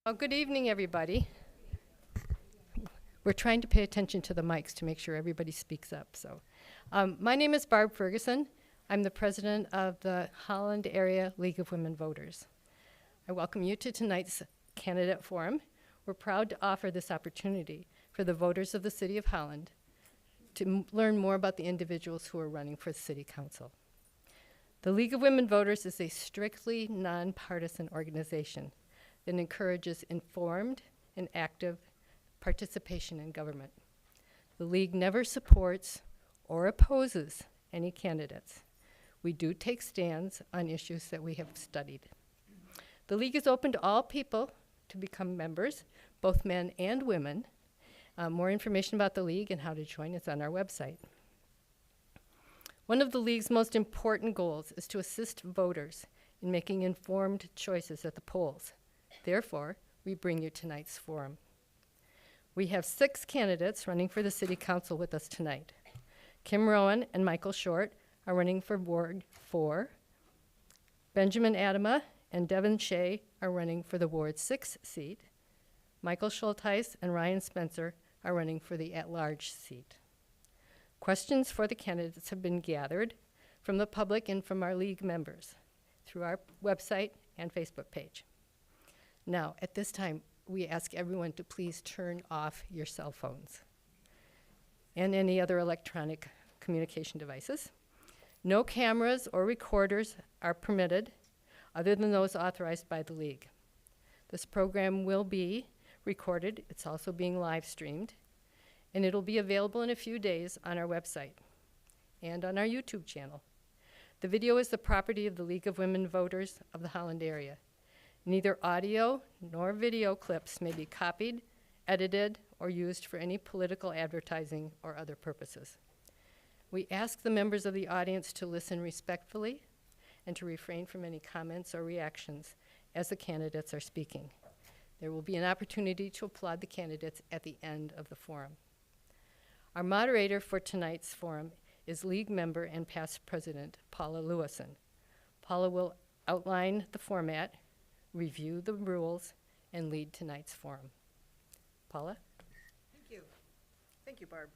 Well, good evening, everybody. We're trying to pay attention to the mics to make sure everybody speaks up. My name is Barb Ferguson. I'm the president of the Holland Area League of Women Voters. I welcome you to tonight's candidate forum. We're proud to offer this opportunity for the voters of the City of Holland to learn more about the individuals who are running for the City Council. The League of Women Voters is a strictly nonpartisan organization that encourages informed and active participation in government. The League never supports or opposes any candidates. We do take stands on issues that we have studied. The League is open to all people to become members, both men and women. More information about the League and how to join is on our website. One of the League's most important goals is to assist voters in making informed choices at the polls. Therefore, we bring you tonight's forum. We have 6 candidates running for the City Council with us tonight. Kim Rowan and Michael Short are running for Ward 4. Benjamin Adama and Devin Shea are running for the Ward 6 seat. Michael Schultheis and Ryan Spencer are running for the at-large seat. Questions for the candidates have been gathered from the public and from our League members through our website and Facebook page. Now, at this time, we ask everyone to please turn off your cell phones and any other electronic communication devices. No cameras or recorders are permitted other than those authorized by the League. This program will be recorded. It's also being live streamed, and it'll be available in a few days on our website and on our YouTube channel. The video is the property of the League of Women Voters of the Holland area. Neither audio nor video clips may be copied, edited, or used for any political advertising or other purposes. We ask the members of the audience to listen respectfully and to refrain from any comments or reactions as the candidates are speaking. There will be an opportunity to applaud the candidates at the end of the forum. Our moderator for tonight's forum is League member and past president Paula Lewison. Paula will outline the format, review the rules, and lead tonight's forum. Paula? Thank you. Thank you, Barb.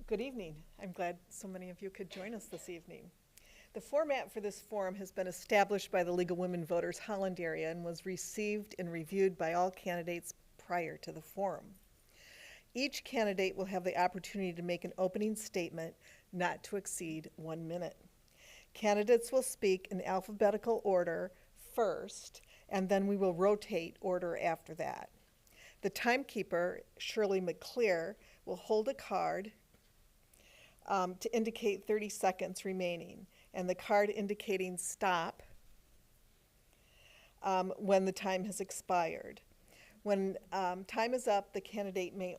Good evening. I'm glad so many of you could join us this evening. The format for this forum has been established by the League of Women Voters Holland area and was received and reviewed by all candidates prior to the forum. Each candidate will have the opportunity to make an opening statement not to exceed 1 minute. Candidates will speak in alphabetical order first, and then we will rotate order after that. The timekeeper, Shirley McClear, will hold a card to indicate 30 seconds remaining, and the card indicating stop when the time has expired. When time is up, the candidate may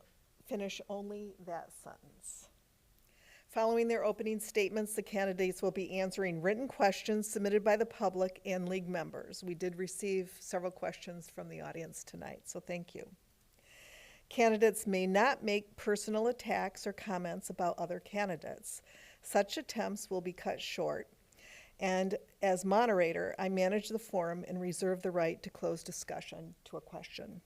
finish only that sentence. Following their opening statements, the candidates will be answering written questions submitted by the public and League members. We did receive several questions from the audience tonight, so thank you. Candidates may not make personal attacks or comments about other candidates. Such attempts will be cut short. And as moderator, I manage the forum and reserve the right to close discussion to a question.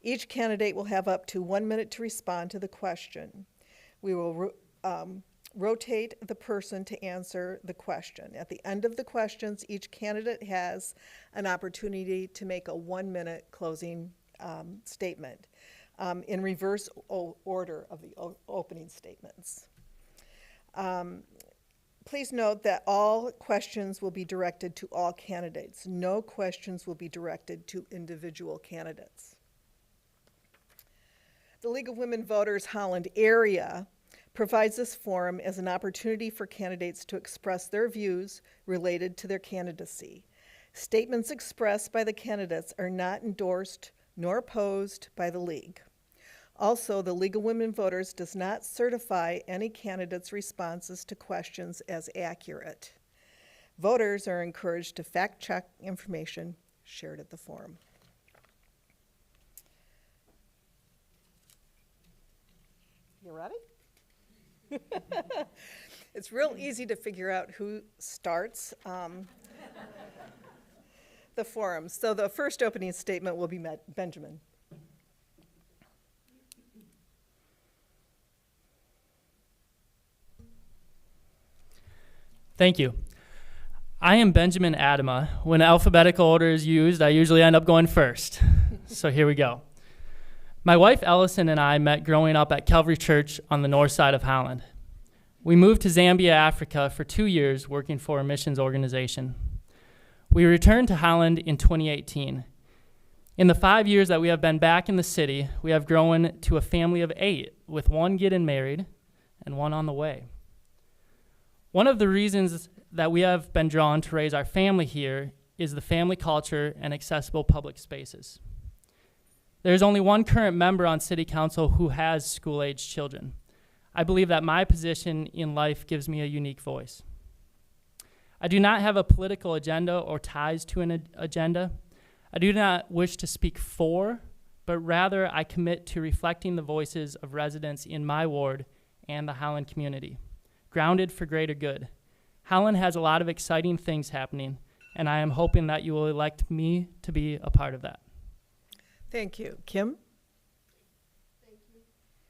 Each candidate will have up to 1 minute to respond to the question. We will rotate the person to answer the question. At the end of the questions, each candidate has an opportunity to make a 1 minute closing statement in reverse order of the opening statements. Please note that all questions will be directed to all candidates. No questions will be directed to individual candidates. The League of Women Voters Holland area provides this forum as an opportunity for candidates to express their views related to their candidacy. Statements expressed by the candidates are not endorsed nor opposed by the League. Also, the League of Women Voters does not certify any candidate's responses to questions as accurate. Voters are encouraged to fact-check information shared at the forum. You ready? It's real easy to figure out who starts. the forum. So the first opening statement will be Benjamin. Thank you. I am Benjamin Adama. When alphabetical order is used, I usually end up going first. So here we go. My wife Ellison and I met growing up at Calvary Church on the north side of Holland. We moved to Zambia, Africa for 2 years working for a missions organization. We returned to Holland in 2018. In the 5 years that we have been back in the city, we have grown to a family of 8, with 1 getting married and 1 on the way. One of the reasons that we have been drawn to raise our family here is the family culture and accessible public spaces. There's only 1 current member on City Council who has school-aged children. I believe that my position in life gives me a unique voice. I do not have a political agenda or ties to an agenda. I do not wish to speak for, but rather I commit to reflecting the voices of residents in my ward and the Holland community, grounded for greater good. Holland has a lot of exciting things happening, and I am hoping that you will elect me to be a part of that. Thank you. Kim? Thank you.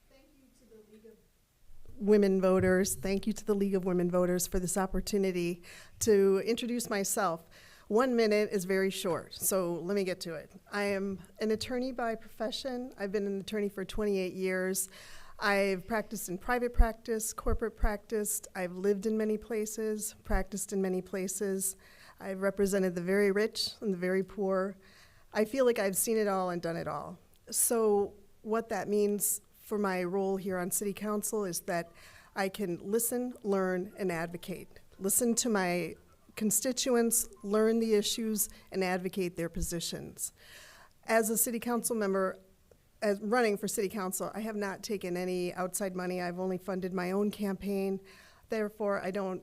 Thank you to the League of Women Voters. Thank you to the League of Women Voters for this opportunity to introduce myself. 1 minute is very short, so let me get to it. I am an attorney by profession. I've been an attorney for 28 years. I've practiced in private practice, corporate practice. I've lived in many places, practiced in many places. I've represented the very rich and the very poor. I feel like I've seen it all and done it all. So what that means for my role here on City Council is that I can listen, learn, and advocate. Listen to my constituents, learn the issues, and advocate their positions. As a City Council member, as running for City Council, I have not taken any outside money. I've only funded my own campaign. Therefore, I don't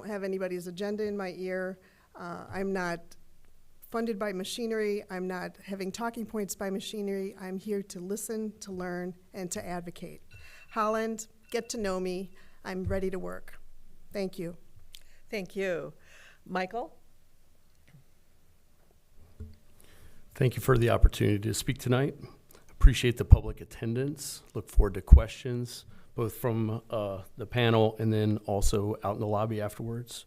have anybody's agenda in my ear. I'm not funded by machinery. I'm not having talking points by machinery. I'm here to listen, to learn, and to advocate. Holland, get to know me. I'm ready to work. Thank you. Thank you. Michael? Thank you for the opportunity to speak tonight. Appreciate the public attendance. Look forward to questions, both from the panel and then also out in the lobby afterwards.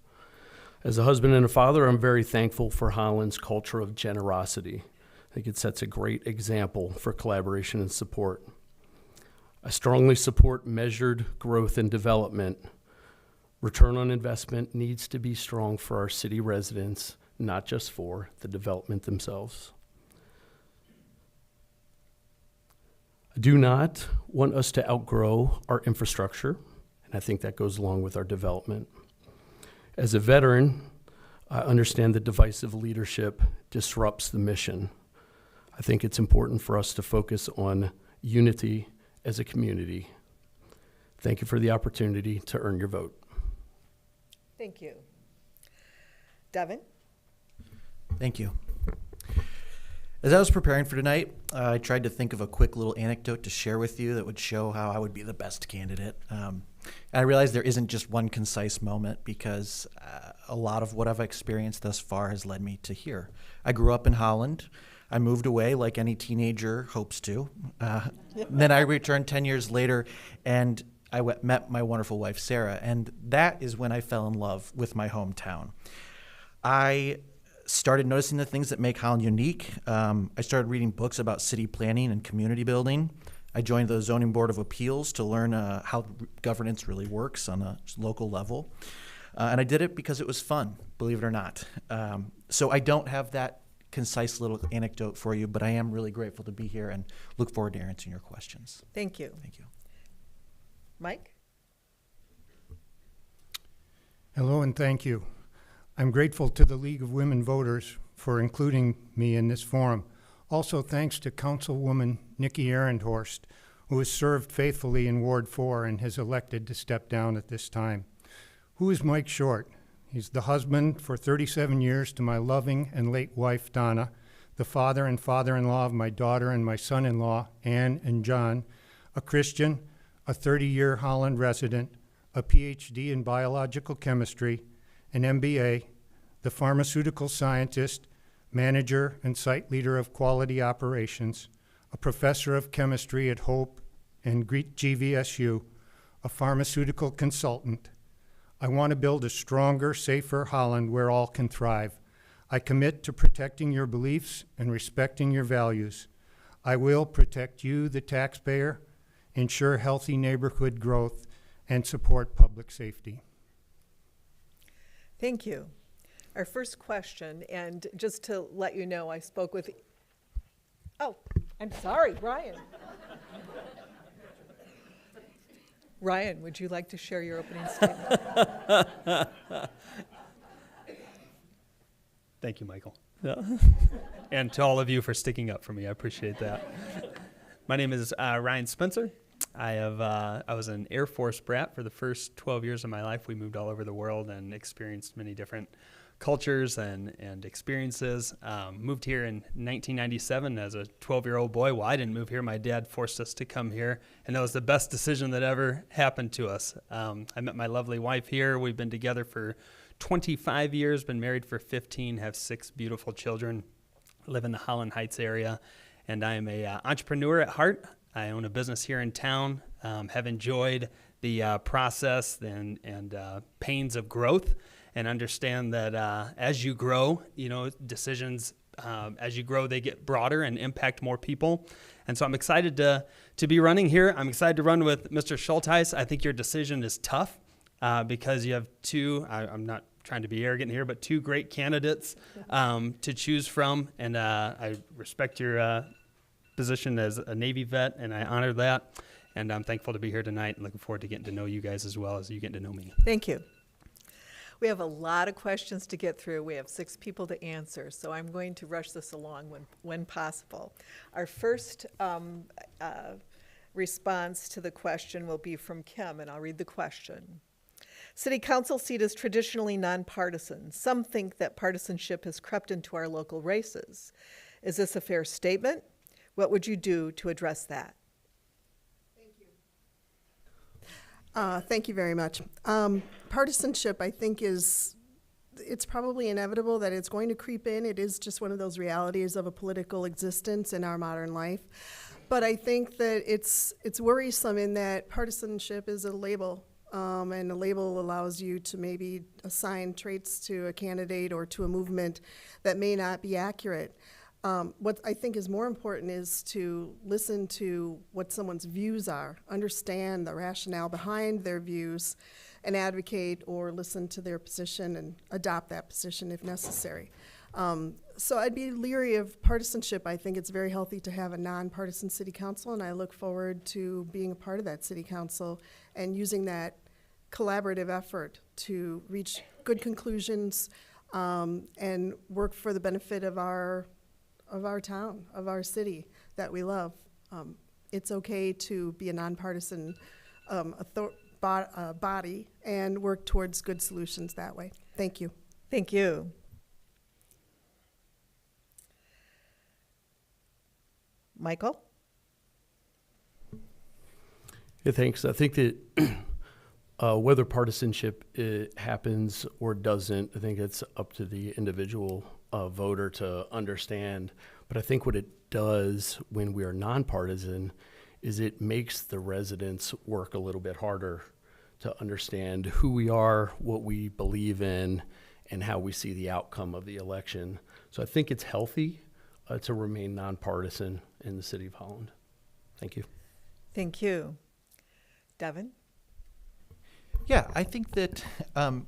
As a husband and a father, I'm very thankful for Holland's culture of generosity. I think it sets a great example for collaboration and support. I strongly support measured growth and development. Return on investment needs to be strong for our city residents, not just for the development themselves. I do not want us to outgrow our infrastructure, and I think that goes along with our development. As a veteran, I understand that divisive leadership disrupts the mission. I think it's important for us to focus on unity as a community. Thank you for the opportunity to earn your vote. Thank you. Devin? Thank you. As I was preparing for tonight, I tried to think of a quick little anecdote to share with you that would show how I would be the best candidate. And I realized there isn't just one concise moment because a lot of what I've experienced thus far has led me to here. I grew up in Holland. I moved away like any teenager hopes to. Then I returned 10 years later, and I met my wonderful wife, Sarah, and that is when I fell in love with my hometown. I started noticing the things that make Holland unique. I started reading books about city planning and community building. I joined the Zoning Board of Appeals to learn how governance really works on a local level. And I did it because it was fun, believe it or not. So I don't have that concise little anecdote for you, but I am really grateful to be here and look forward to answering your questions. Thank you. Thank you. Mike? Hello and thank you. I'm grateful to the League of Women Voters for including me in this forum. Also thanks to Councilwoman Nikki Ehrenhorst, who has served faithfully in Ward 4 and has elected to step down at this time. Who is Mike Short? He's the husband for 37 years to my loving and late wife, Donna, the father and father-in-law of my daughter and my son-in-law, Ann and John, a Christian, a 30-year Holland resident, a PhD in biological chemistry, an MBA, the pharmaceutical scientist, manager, and site leader of quality operations, a professor of chemistry at Hope and GVSU, a pharmaceutical consultant. I want to build a stronger, safer Holland where all can thrive. I commit to protecting your beliefs and respecting your values. I will protect you, the taxpayer, ensure healthy neighborhood growth, and support public safety. Thank you. Our first question, and just to let you know, I spoke with, oh, I'm sorry, Ryan. Ryan, would you like to share your opening statement? Thank you, Michael. And to all of you for sticking up for me. I appreciate that. My name is Ryan Spencer. I was an Air Force brat for the first 12 years of my life. We moved all over the world and experienced many different cultures and experiences. Moved here in 1997 as a 12-year-old boy. Well, I didn't move here. My dad forced us to come here, and that was the best decision that ever happened to us. I met my lovely wife here. We've been together for 25 years, been married for 15, have 6 beautiful children, live in the Holland Heights area, and I am an entrepreneur at heart. I own a business here in town, have enjoyed the process and pains of growth, and understand that as you grow, decisions, as you grow, they get broader and impact more people. And so I'm excited to be running here. I'm excited to run with Mr. Schultheis. I think your decision is tough because you have two, I'm not trying to be arrogant here, but 2 great candidates to choose from. And I respect your position as a Navy vet, and I honor that. And I'm thankful to be here tonight and looking forward to getting to know you guys as well as you getting to know me. Thank you. We have a lot of questions to get through. We have 6 people to answer, so I'm going to rush this along when possible. Our first response to the question will be from Kim, and I'll read the question. City council seat is traditionally nonpartisan. Some think that partisanship has crept into our local races. Is this a fair statement? What would you do to address that? Thank you very much. Partisanship, I think, it's probably inevitable that it's going to creep in. It is just one of those realities of a political existence in our modern life. But I think that it's worrisome in that partisanship is a label, and a label allows you to maybe assign traits to a candidate or to a movement that may not be accurate. What I think is more important is to listen to what someone's views are, understand the rationale behind their views, and advocate or listen to their position and adopt that position if necessary. So I'd be leery of partisanship. I think it's very healthy to have a nonpartisan city council, and I look forward to being a part of that city council and using that collaborative effort to reach good conclusions and work for the benefit of our town, of our city that we love. It's okay to be a nonpartisan body and work towards good solutions that way. Thank you. Thank you. Michael? Yeah, thanks. I think that whether partisanship happens or doesn't, I think it's up to the individual voter to understand. But I think what it does when we are nonpartisan is it makes the residents work a little bit harder to understand who we are, what we believe in, and how we see the outcome of the election. So I think it's healthy to remain nonpartisan in the city of Holland. Thank you. Thank you. Devin? Yeah, I think that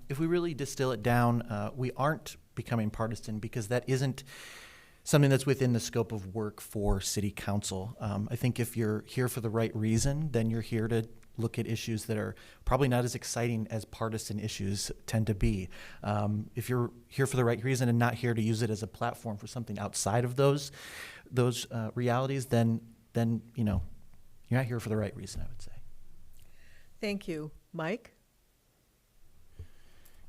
if we really distill it down, we aren't becoming partisan because that isn't something that's within the scope of work for city council. I think if you're here for the right reason, then you're here to look at issues that are probably not as exciting as partisan issues tend to be. If you're here for the right reason and not here to use it as a platform for something outside of those realities, then you're not here for the right reason, I would say. Thank you. Mike?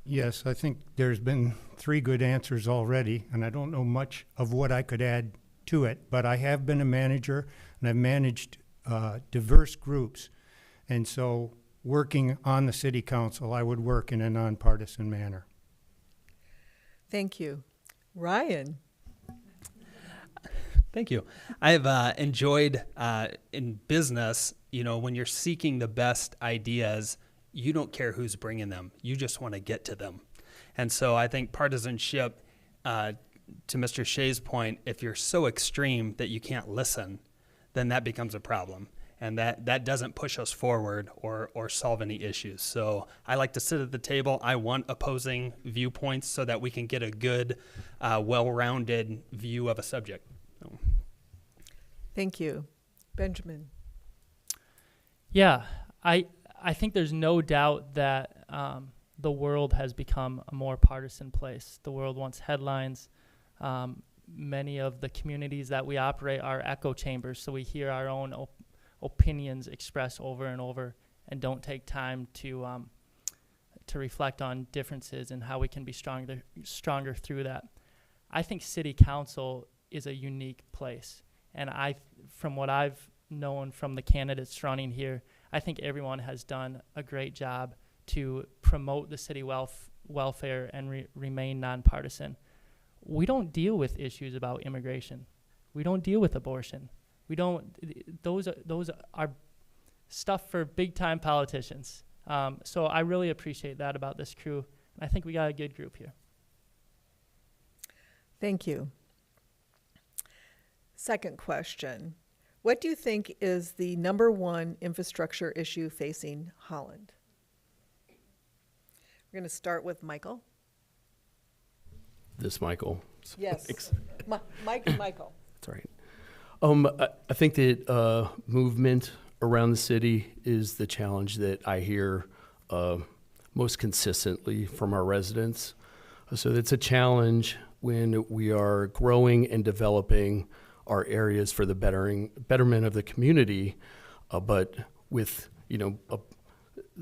Yes, I think there's been 3 good answers already, and I don't know much of what I could add to it, but I have been a manager, and I've managed diverse groups. And so working on the city council, I would work in a nonpartisan manner. Thank you. Ryan? Thank you. I've enjoyed in business, when you're seeking the best ideas, you don't care who's bringing them. You just want to get to them. And so I think partisanship, to Mr. Shea's point, if you're so extreme that you can't listen, then that becomes a problem. And that doesn't push us forward or solve any issues. So I like to sit at the table. I want opposing viewpoints so that we can get a good, well-rounded view of a subject. Thank you. Benjamin? Yeah, I think there's no doubt that the world has become a more partisan place. The world wants headlines. Many of the communities that we operate are echo chambers, so we hear our own opinions expressed over and over and don't take time to reflect on differences and how we can be stronger through that. I think city council is a unique place, and from what I've known from the candidates running here, I think everyone has done a great job to promote the city welfare and remain nonpartisan. We don't deal with issues about immigration. We don't deal with abortion. Those are stuff for big-time politicians. So I really appreciate that about this crew. I think we got a good group here. Thank you. Second question. What do you think is the number one infrastructure issue facing Holland? We're going to start with Michael. This Michael. Yes. Mike and Michael. That's right. I think that movement around the city is the challenge that I hear most consistently from our residents. So it's a challenge when we are growing and developing our areas for the betterment of the community, but with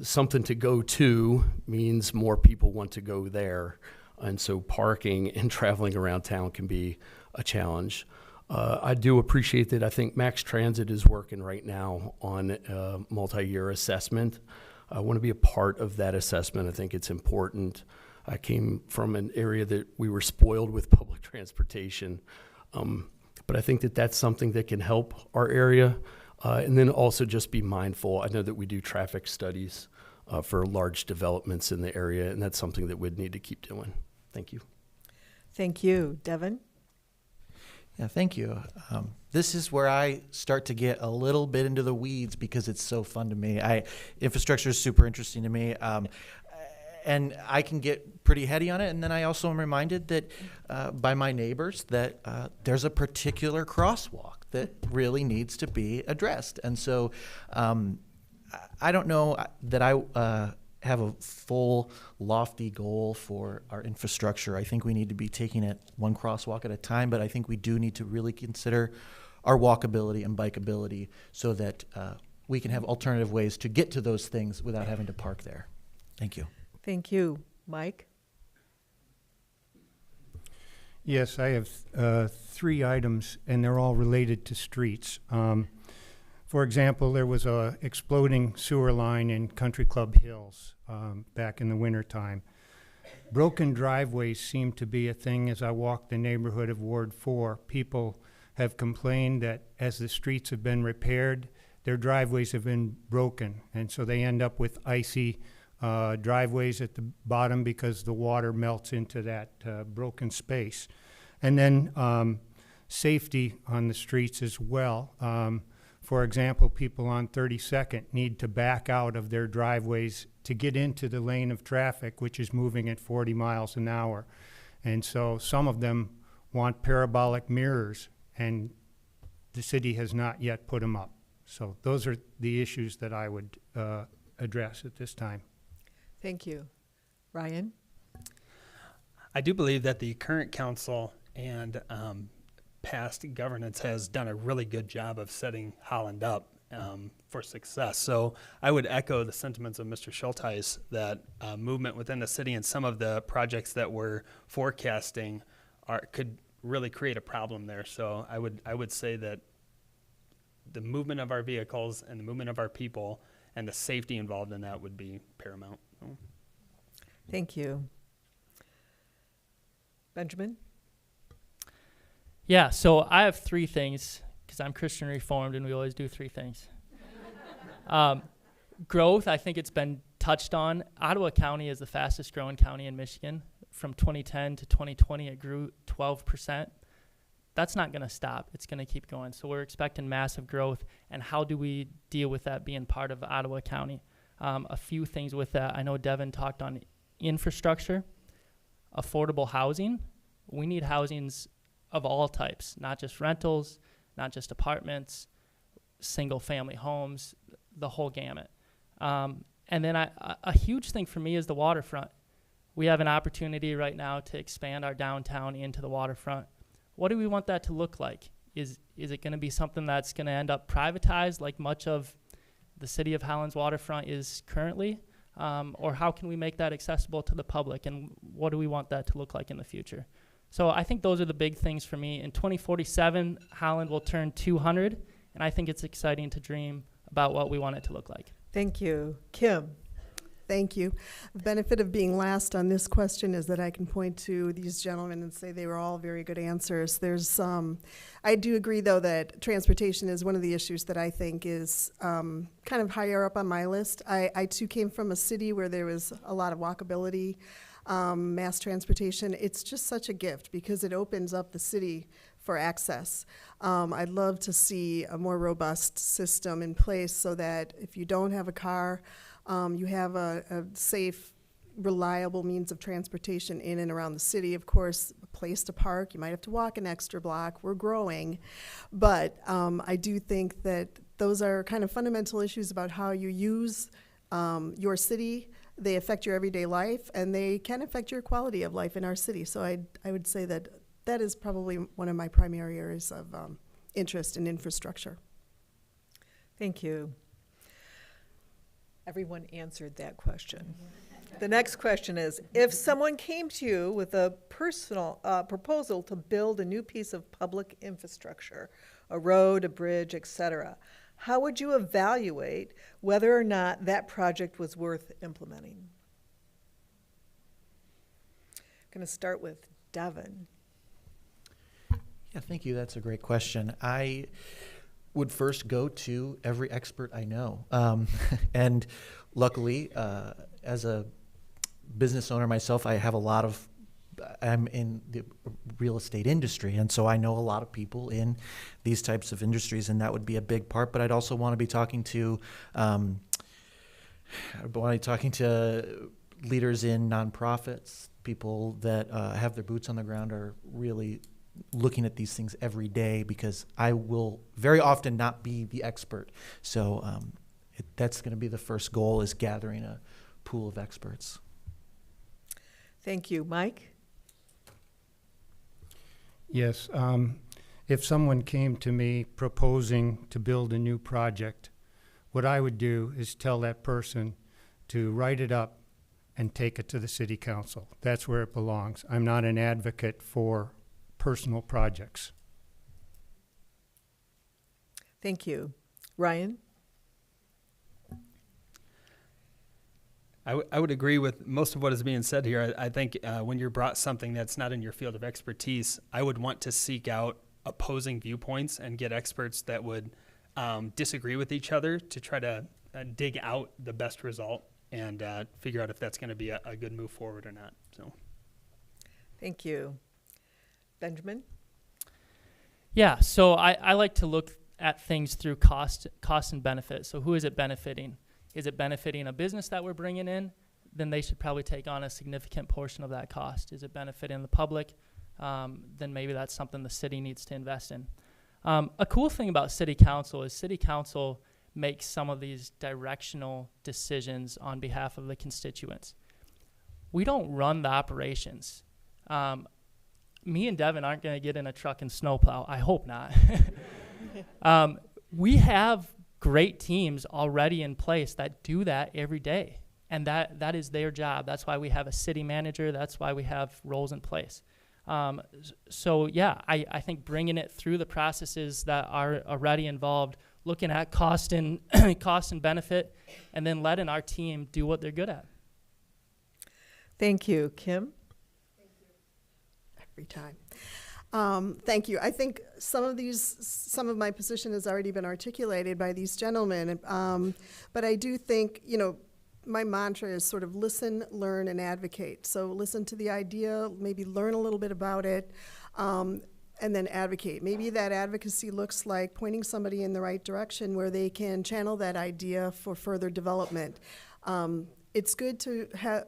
something to go to means more people want to go there, and so parking and traveling around town can be a challenge. I do appreciate that. I think Max Transit is working right now on a multi-year assessment. I want to be a part of that assessment. I think it's important. I came from an area that we were spoiled with public transportation, but I think that that's something that can help our area. And then also just be mindful. I know that we do traffic studies for large developments in the area, and that's something that we'd need to keep doing. Thank you. Thank you. Devin? Yeah, thank you. This is where I start to get a little bit into the weeds because it's so fun to me. Infrastructure is super interesting to me. And I can get pretty heady on it. And then I also am reminded that by my neighbors that there's a particular crosswalk that really needs to be addressed. And so I don't know that I have a full lofty goal for our infrastructure. I think we need to be taking it one crosswalk at a time, but I think we do need to really consider our walkability and bikeability so that we can have alternative ways to get to those things without having to park there. Thank you. Thank you. Mike? Yes, I have 3 items, and they're all related to streets. For example, there was a exploding sewer line in Country Club Hills back in the wintertime. Broken driveways seem to be a thing as I walk the neighborhood of Ward 4. People have complained that as the streets have been repaired, their driveways have been broken, and so they end up with icy driveways at the bottom because the water melts into that broken space. And then safety on the streets as well. For example, people on 32nd need to back out of their driveways to get into the lane of traffic, which is moving at 40 miles an hour. And so some of them want parabolic mirrors, and the city has not yet put them up. So those are the issues that I would address at this time. Thank you. Ryan? I do believe that the current council and past governance has done a really good job of setting Holland up for success. So I would echo the sentiments of Mr. Schulteis that movement within the city and some of the projects that we're forecasting could really create a problem there. So I would say that the movement of our vehicles and the movement of our people and the safety involved in that would be paramount. Thank you. Benjamin? Yeah, so I have three things because I'm Christian Reformed and we always do three things. Growth, I think it's been touched on. Ottawa County is the fastest growing county in Michigan. From 2010 to 2020, it grew 12%. That's not going to stop. It's going to keep going. So we're expecting massive growth. And how do we deal with that being part of Ottawa County? A few things with that. I know Devin talked on infrastructure, affordable housing. We need housings of all types, not just rentals, not just apartments, single family homes, the whole gamut. And then a huge thing for me is the waterfront. We have an opportunity right now to expand our downtown into the waterfront. What do we want that to look like? Is it going to be something that's going to end up privatized like much of the city of Holland's waterfront is currently? Or how can we make that accessible to the public? And what do we want that to look like in the future? So I think those are the big things for me. In 2047, Holland will turn 200, and I think it's exciting to dream about what we want it to look like. Thank you. Kim? Thank you. The benefit of being last on this question is that I can point to these gentlemen and say they were all very good answers. I do agree, though, that transportation is one of the issues that I think is kind of higher up on my list. I too came from a city where there was a lot of walkability, mass transportation. It's just such a gift because it opens up the city for access. I'd love to see a more robust system in place so that if you don't have a car, you have a safe, reliable means of transportation in and around the city. Of course, a place to park. You might have to walk an extra block. We're growing. But I do think that those are kind of fundamental issues about how you use your city. They affect your everyday life, and they can affect your quality of life in our city. So I would say that that is probably one of my primary areas of interest in infrastructure. Thank you. Everyone answered that question. The next question is, if someone came to you with a personal proposal to build a new piece of public infrastructure, a road, a bridge, etc., how would you evaluate whether or not that project was worth implementing? I'm going to start with Devin. Yeah, thank you. That's a great question. I would first go to every expert I know. And luckily, as a business owner myself, I'm in the real estate industry, and so I know a lot of people in these types of industries, and that would be a big part. But I'd also want to be talking to leaders in nonprofits, people that have their boots on the ground, are really looking at these things every day, because I will very often not be the expert. So that's going to be the first goal, is gathering a pool of experts. Thank you. Mike? Yes. If someone came to me proposing to build a new project, what I would do is tell that person to write it up and take it to the city council. That's where it belongs. I'm not an advocate for personal projects. Thank you. Ryan? I would agree with most of what is being said here. I think when you're brought something that's not in your field of expertise, I would want to seek out opposing viewpoints and get experts that would disagree with each other to try to dig out the best result and figure out if that's going to be a good move forward or not. So, Thank you. Benjamin? Yeah, so I like to look at things through cost and benefit. So who is it benefiting? Is it benefiting a business that we're bringing in? Then they should probably take on a significant portion of that cost. Is it benefiting the public? Then maybe that's something the city needs to invest in. A cool thing about city council is city council makes some of these directional decisions on behalf of the constituents. We don't run the operations. Me and Devin aren't going to get in a truck and snowplow. I hope not. We have great teams already in place that do that every day, and that is their job. That's why we have a city manager. That's why we have roles in place. So yeah, I think bringing it through the processes that are already involved, looking at cost and cost and benefit, and then letting our team do what they're good at. Thank you. Kim? every time. Thank you. I think some of my position has already been articulated by these gentlemen, but I do think, my mantra is sort of listen, learn, and advocate. So listen to the idea, maybe learn a little bit about it, and then advocate. Maybe that advocacy looks like pointing somebody in the right direction where they can channel that idea for further development. It's good to have,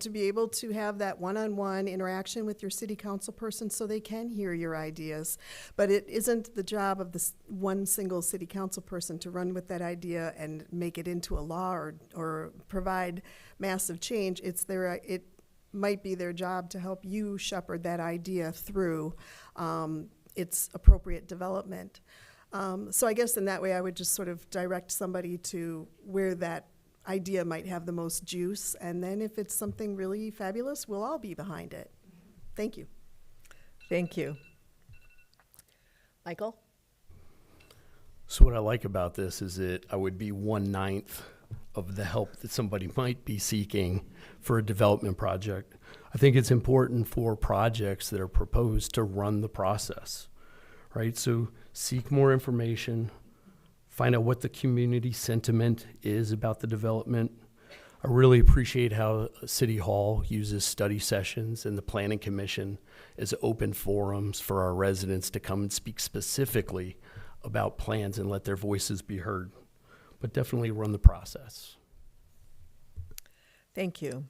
to be able to have that one-on-one interaction with your city council person so they can hear your ideas. But it isn't the job of this one single city council person to run with that idea and make it into a law or provide massive change. It might be their job to help you shepherd that idea through its appropriate development. So I guess in that way I would just sort of direct somebody to where that idea might have the most juice, and then if it's something really fabulous, we'll all be behind it. Thank you. Thank you. Michael? So what I like about this is that I would be 1/9 of the help that somebody might be seeking for a development project. I think it's important for projects that are proposed to run the process, right? So seek more information, find out what the community sentiment is about the development. I really appreciate how City Hall uses study sessions and the Planning Commission as open forums for our residents to come and speak specifically about plans and let their voices be heard. But definitely run the process. Thank you.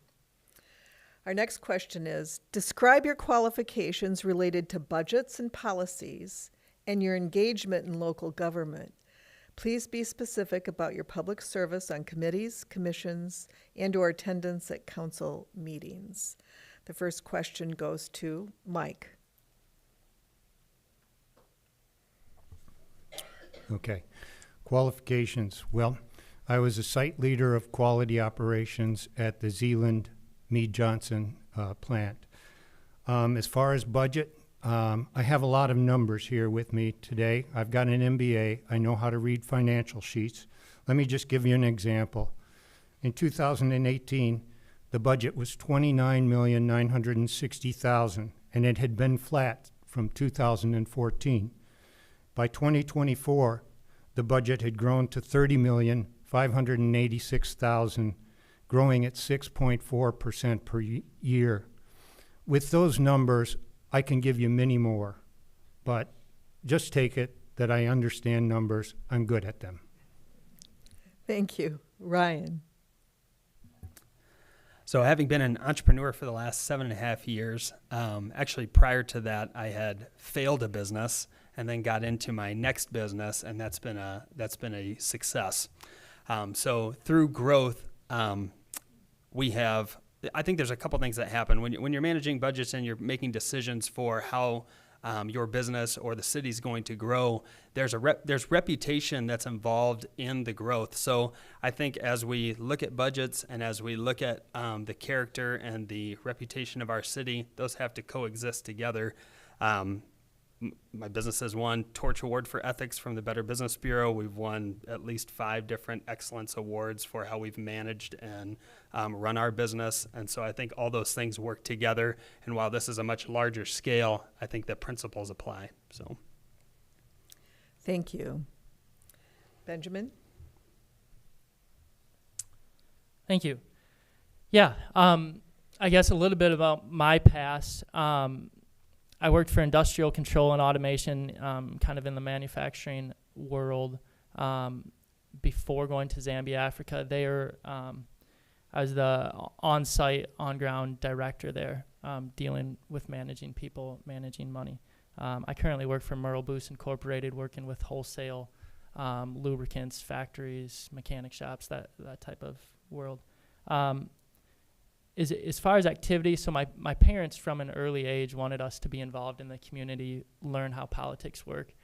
Our next question is, describe your qualifications related to budgets and policies and your engagement in local government. Please be specific about your public service on committees, commissions, and/or attendance at council meetings. The first question goes to Mike. Okay. Qualifications. Well, I was a site leader of quality operations at the Zeeland Mead Johnson plant. As far as budget, I have a lot of numbers here with me today. I've got an MBA. I know how to read financial sheets. Let me just give you an example. In 2018, the budget was $29,960,000, and it had been flat from 2014. By 2024, the budget had grown to $30,586,000, growing at 6.4% per year. With those numbers, I can give you many more, but just take it that I understand numbers. I'm good at them. Thank you. Ryan? So having been an entrepreneur for the last 7.5 years, actually prior to that, I had failed a business and then got into my next business, and that's been a success. So through growth, I think there's a couple things that happen when you're managing budgets and you're making decisions for how your business or the city's going to grow. There's reputation that's involved in the growth. So I think as we look at budgets and as we look at the character and the reputation of our city, those have to coexist together. My business has won Torch Award for Ethics from the Better Business Bureau. We've won at least 5 different excellence awards for how we've managed and run our business. And so I think all those things work together. And while this is a much larger scale, I think the principles apply. So, Thank you. Benjamin? Thank you. Yeah, I guess a little bit about my past. I worked for industrial control and automation, kind of in the manufacturing world, before going to Zambia, Africa. I was the on-site, on-ground director there, dealing with managing people, managing money. I currently work for Merle Booth Incorporated, working with wholesale lubricants, factories, mechanic shops, that type of world. As far as activity, so my parents from an early age wanted us to be involved in the community, learn how politics work.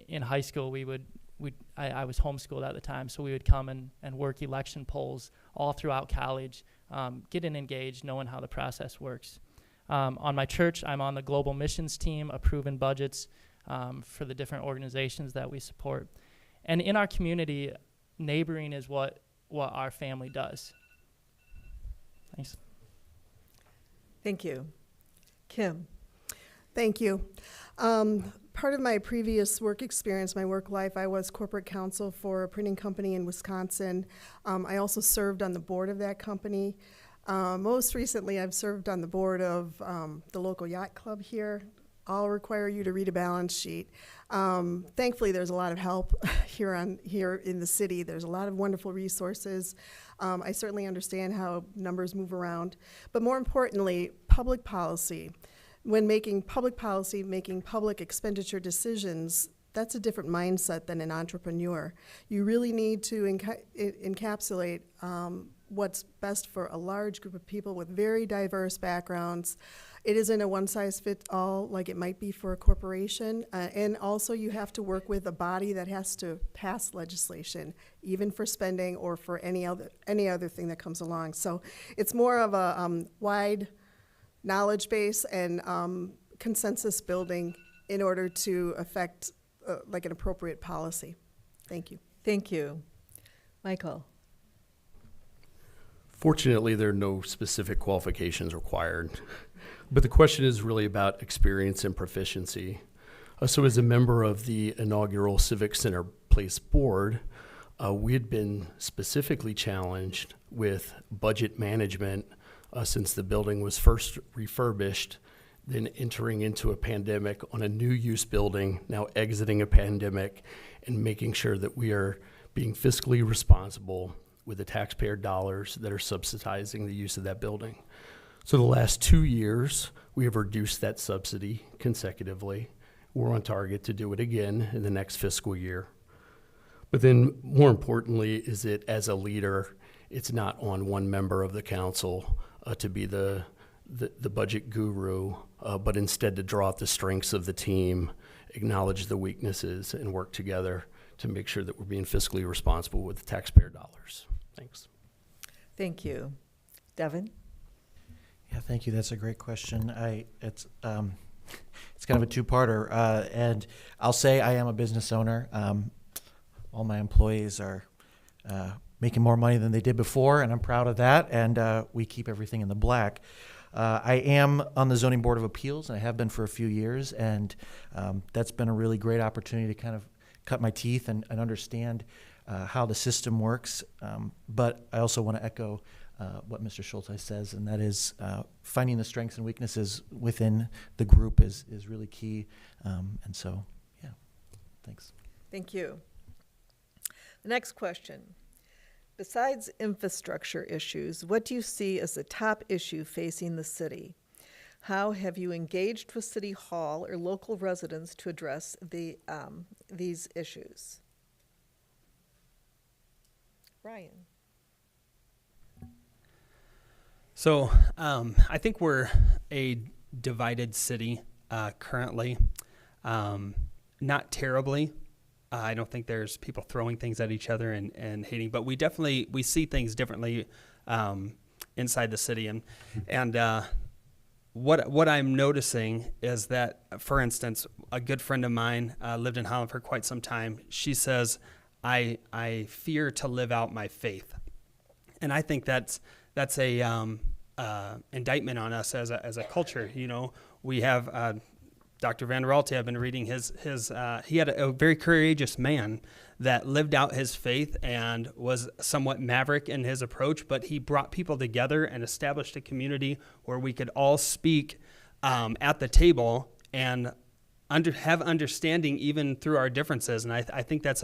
In high school, I was homeschooled at the time, so we would come and work election polls all throughout college, getting engaged, knowing how the process works. On my church, I'm on the global missions team, approving budgets for the different organizations that we support. And in our community, neighboring is what our family does. Thanks. Thank you. Kim. Thank you. Part of my previous work experience, my work life, I was corporate counsel for a printing company in Wisconsin. I also served on the board of that company. Most recently, I've served on the board of the local yacht club here. I'll require you to read a balance sheet. Thankfully, there's a lot of help here in the city. There's a lot of wonderful resources. I certainly understand how numbers move around. But more importantly, public policy. When making public policy, making public expenditure decisions, that's a different mindset than an entrepreneur. You really need to encapsulate what's best for a large group of people with very diverse backgrounds. It isn't a one-size-fits-all like it might be for a corporation. And also you have to work with a body that has to pass legislation, even for spending or for any other thing that comes along. So it's more of a wide knowledge base and consensus building in order to affect like an appropriate policy. Thank you. Thank you. Michael. Fortunately, there are no specific qualifications required, but the question is really about experience and proficiency. So as a member of the inaugural Civic Center Place Board, we had been specifically challenged with budget management since the building was first refurbished, then entering into a pandemic on a new use building, now exiting a pandemic, and making sure that we are being fiscally responsible with the taxpayer dollars that are subsidizing the use of that building. So the last 2 years, we have reduced that subsidy consecutively. We're on target to do it again in the next fiscal year. But then more importantly is that as a leader, it's not on one member of the council to be the budget guru, but instead to draw out the strengths of the team, acknowledge the weaknesses, and work together to make sure that we're being fiscally responsible with the taxpayer dollars. Thanks. Thank you. Devin? Yeah, thank you. That's a great question. It's kind of a two-parter, and I'll say I am a business owner. All my employees are making more money than they did before, and I'm proud of that, and we keep everything in the black. I am on the Zoning Board of Appeals, and I have been for a few years, and that's been a really great opportunity to kind of cut my teeth and understand how the system works. But I also want to echo what Mr. Schultz says, and that is finding the strengths and weaknesses within the group is really key. And so, yeah, thanks. Thank you. The next question. Besides infrastructure issues, what do you see as the top issue facing the city? How have you engaged with City Hall or local residents to address these issues? Ryan. So I think we're a divided city currently. Not terribly. I don't think there's people throwing things at each other and hating, but we see things differently inside the city. And what I'm noticing is that, for instance, a good friend of mine lived in Holland for quite some time. She says, I fear to live out my faith. And I think that's a indictment on us as a culture. You know, we have Dr. Van Raalte. I've been reading his he had a very courageous man that lived out his faith and was somewhat maverick in his approach, but he brought people together and established a community where we could all speak at the table and have understanding even through our differences. And I think that's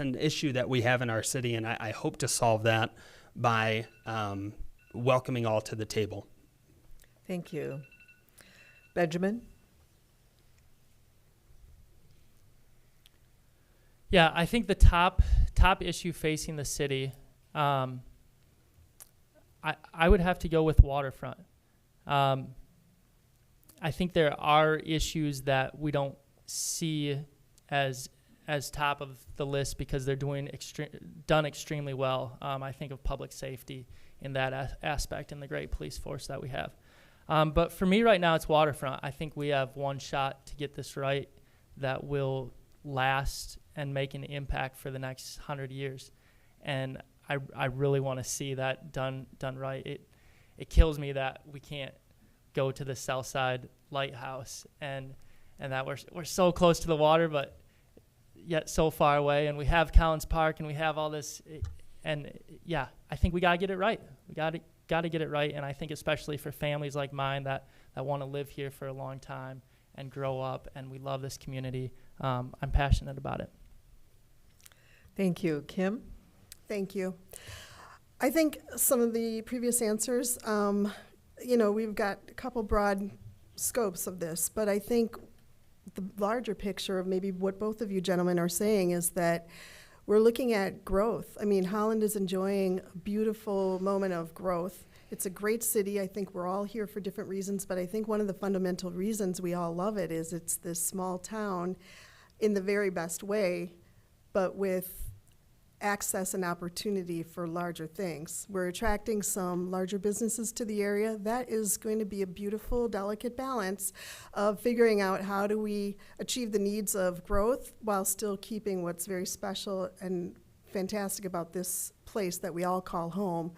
an issue that we have in our city, and I hope to solve that by welcoming all to the table. Thank you. Benjamin? Yeah, I think the top issue facing the city, I would have to go with waterfront. I think there are issues that we don't see as top of the list because they're done extremely well. I think of public safety in that aspect and the great police force that we have. But for me right now, it's waterfront. I think we have one shot to get this right that will last and make an impact for the next 100 years. And I really want to see that done right. It kills me that we can't go to the Southside Lighthouse, and that we're so close to the water, but yet so far away. And we have Collins Park, and we have all this, and yeah, I think we gotta get it right. We gotta get it right, and I think especially for families like mine that want to live here for a long time and grow up, and we love this community. I'm passionate about it. Thank you. Kim? Thank you. I think some of the previous answers, we've got a couple broad scopes of this, but I think the larger picture of maybe what both of you gentlemen are saying is that we're looking at growth. I mean, Holland is enjoying a beautiful moment of growth. It's a great city. I think we're all here for different reasons, but I think one of the fundamental reasons we all love it is it's this small town in the very best way, but with access and opportunity for larger things. We're attracting some larger businesses to the area. That is going to be a beautiful, delicate balance of figuring out how do we achieve the needs of growth while still keeping what's very special and fantastic about this place that we all call home.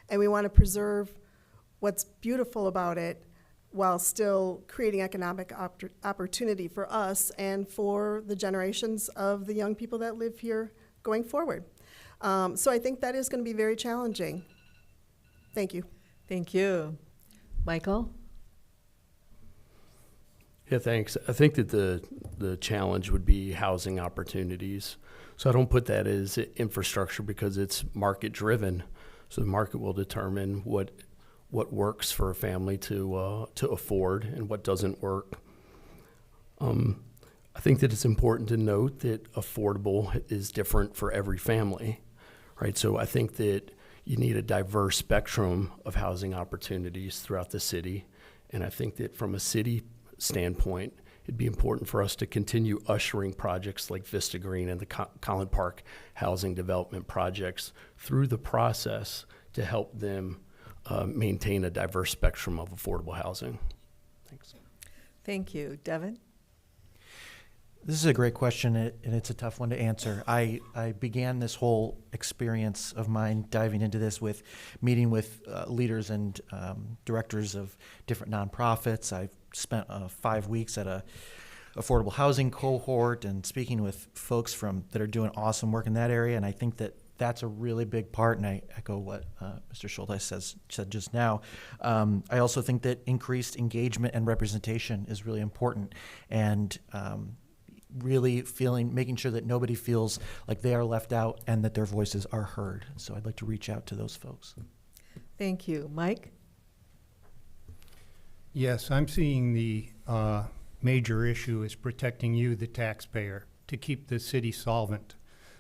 And we want to preserve what's beautiful about it while still creating economic opportunity for us and for the generations of the young people that live here going forward. So I think that is going to be very challenging. Thank you. Thank you. Michael? Yeah, thanks. I think that the challenge would be housing opportunities. So I don't put that as infrastructure because it's market driven. So the market will determine what works for a family to afford and what doesn't work. I think that it's important to note that affordable is different for every family, right? So I think that you need a diverse spectrum of housing opportunities throughout the city. And I think that from a city standpoint, it'd be important for us to continue ushering projects like Vista Green and the Collins Park housing development projects through the process to help them maintain a diverse spectrum of affordable housing. Thanks. Thank you. Devin? This is a great question, and it's a tough one to answer. I began this whole experience of mine diving into this with meeting with leaders and directors of different nonprofits. I've spent 5 weeks at a affordable housing cohort and speaking with folks that are doing awesome work in that area, and I think that that's a really big part, and I echo what Mr. Schultes said just now. I also think that increased engagement and representation is really important, and really making sure that nobody feels like they are left out and that their voices are heard. So I'd like to reach out to those folks. Thank you. Mike? Yes, I'm seeing the major issue is protecting you, the taxpayer, to keep the city solvent.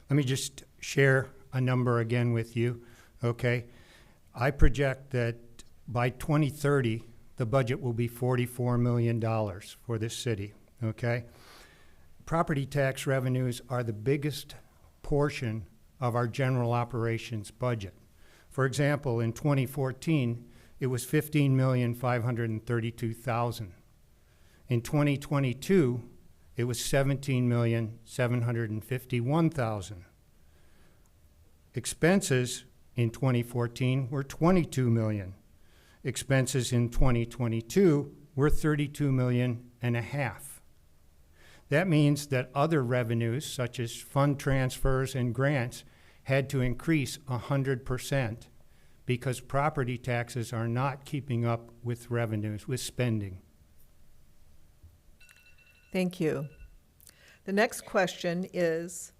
Let me just share a number again with you, okay? I project that by 2030, the budget will be $44 million for this city, okay? Property tax revenues are the biggest portion of our general operations budget. For example, in 2014, it was $15,532,000. In 2022, it was $17,751,000. Expenses in 2014 were $22 million. Expenses in 2022 were $32.5 million. That means that other revenues, such as fund transfers and grants, had to increase 100% because property taxes are not keeping up with revenues, with spending. Thank you. The next question is,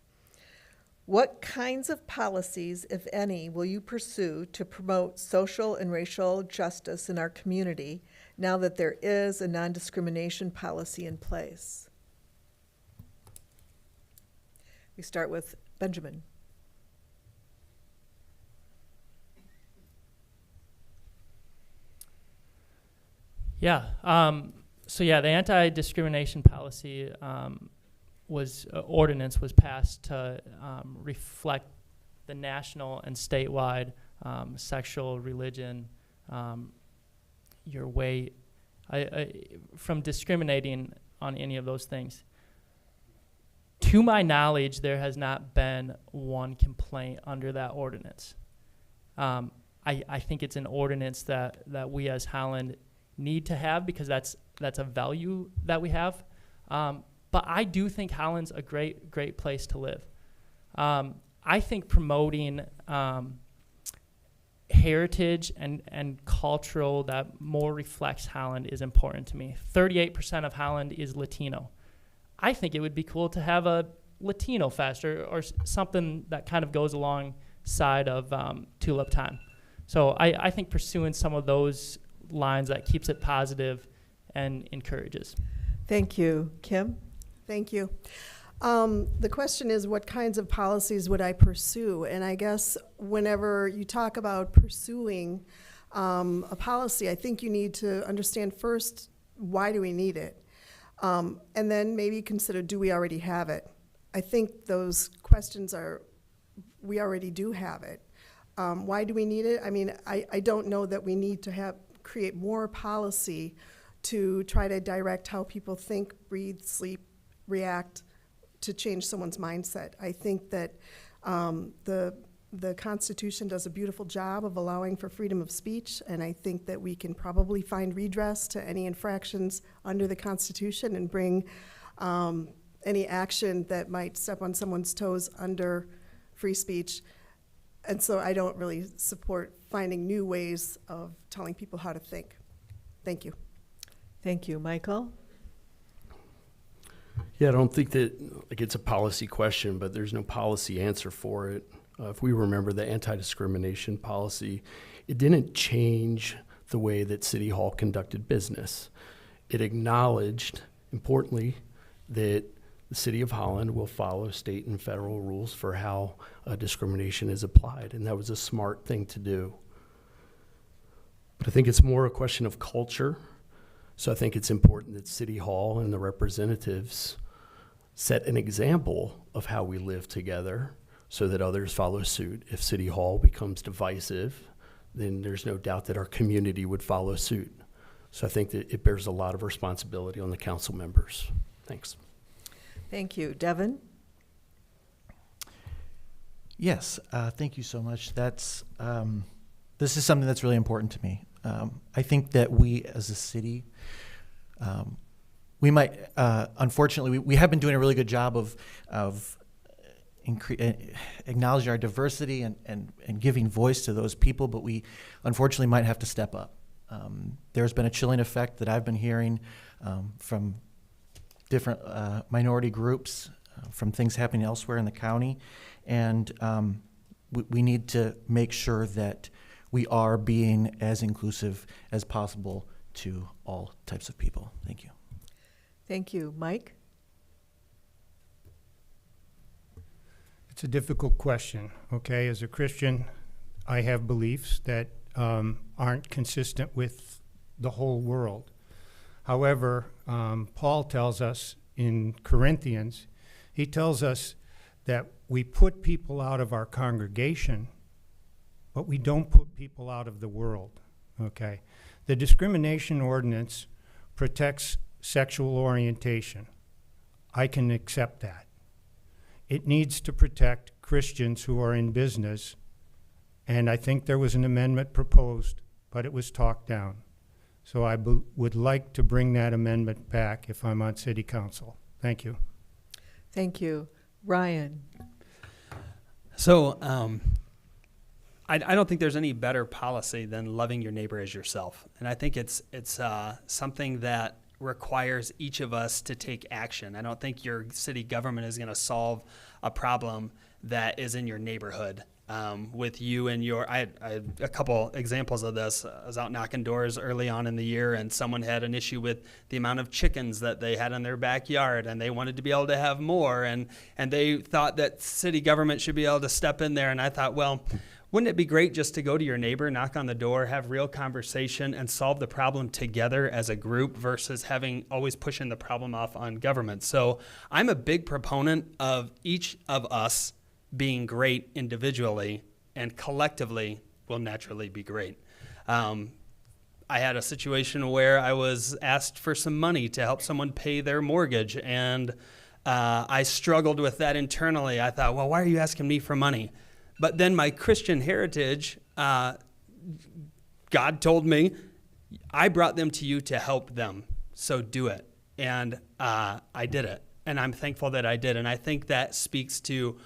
what kinds of policies, if any, will you pursue to promote social and racial justice in our community now that there is a non-discrimination policy in place? We start with Benjamin. Yeah. The anti-discrimination policy ordinance was passed to reflect the national and statewide sexual, religion, your weight, from discriminating on any of those things. To my knowledge, there has not been one complaint under that ordinance. I think it's an ordinance that we as Holland need to have because that's a value that we have. But I do think Holland's a great place to live. I think promoting heritage and cultural that more reflects Holland is important to me. 38% of Holland is Latino. I think it would be cool to have a Latino Fest or something that kind of goes alongside of Tulip Time. So I think pursuing some of those lines that keeps it positive and encourages. Thank you. Kim? Thank you. The question is, what kinds of policies would I pursue? And I guess whenever you talk about pursuing a policy, I think you need to understand first, why do we need it? And then maybe consider, do we already have it? I think those questions we already do have it. Why do we need it? I mean, I don't know that we need to create more policy to try to direct how people think, breathe, sleep, react, to change someone's mindset. I think that the Constitution does a beautiful job of allowing for freedom of speech, and I think that we can probably find redress to any infractions under the Constitution and bring any action that might step on someone's toes under free speech. And so I don't really support finding new ways of telling people how to think. Thank you. Thank you. Michael? Yeah, I don't think that it's a policy question, but there's no policy answer for it. If we remember the anti-discrimination policy, it didn't change the way that City Hall conducted business. It acknowledged, importantly, that the City of Holland will follow state and federal rules for how discrimination is applied, and that was a smart thing to do. But I think it's more a question of culture. So I think it's important that City Hall and the representatives set an example of how we live together so that others follow suit. If City Hall becomes divisive, then there's no doubt that our community would follow suit. So I think that it bears a lot of responsibility on the council members. Thanks. Thank you. Devin? Yes, thank you so much. This is something that's really important to me. I think that we as a city, we might, unfortunately, we have been doing a really good job of acknowledging our diversity and giving voice to those people, but we unfortunately might have to step up. There's been a chilling effect that I've been hearing from different minority groups, from things happening elsewhere in the county, and we need to make sure that we are being as inclusive as possible to all types of people. Thank you. Thank you. Mike? It's a difficult question, okay? As a Christian, I have beliefs that aren't consistent with the whole world. However, Paul tells us in Corinthians, he tells us that we put people out of our congregation, but we don't put people out of the world, okay? The discrimination ordinance protects sexual orientation. I can accept that. It needs to protect Christians who are in business, and I think there was an amendment proposed, but it was talked down. So I would like to bring that amendment back if I'm on city council. Thank you. Thank you. Ryan? So I don't think there's any better policy than loving your neighbor as yourself. And I think it's something that requires each of us to take action. I don't think your city government is going to solve a problem that is in your neighborhood. With you and I had a couple examples of this. I was out knocking doors early on in the year, and someone had an issue with the amount of chickens that they had in their backyard, and they wanted to be able to have more, and they thought that city government should be able to step in there. And I thought, well, wouldn't it be great just to go to your neighbor, knock on the door, have real conversation, and solve the problem together as a group versus always pushing the problem off on government? So I'm a big proponent of each of us being great individually, and collectively will naturally be great. I had a situation where I was asked for some money to help someone pay their mortgage, and I struggled with that internally. I thought, well, why are you asking me for money? But then my Christian heritage, God told me, I brought them to you to help them, so do it. And I did it, and I'm thankful that I did. And I think that speaks to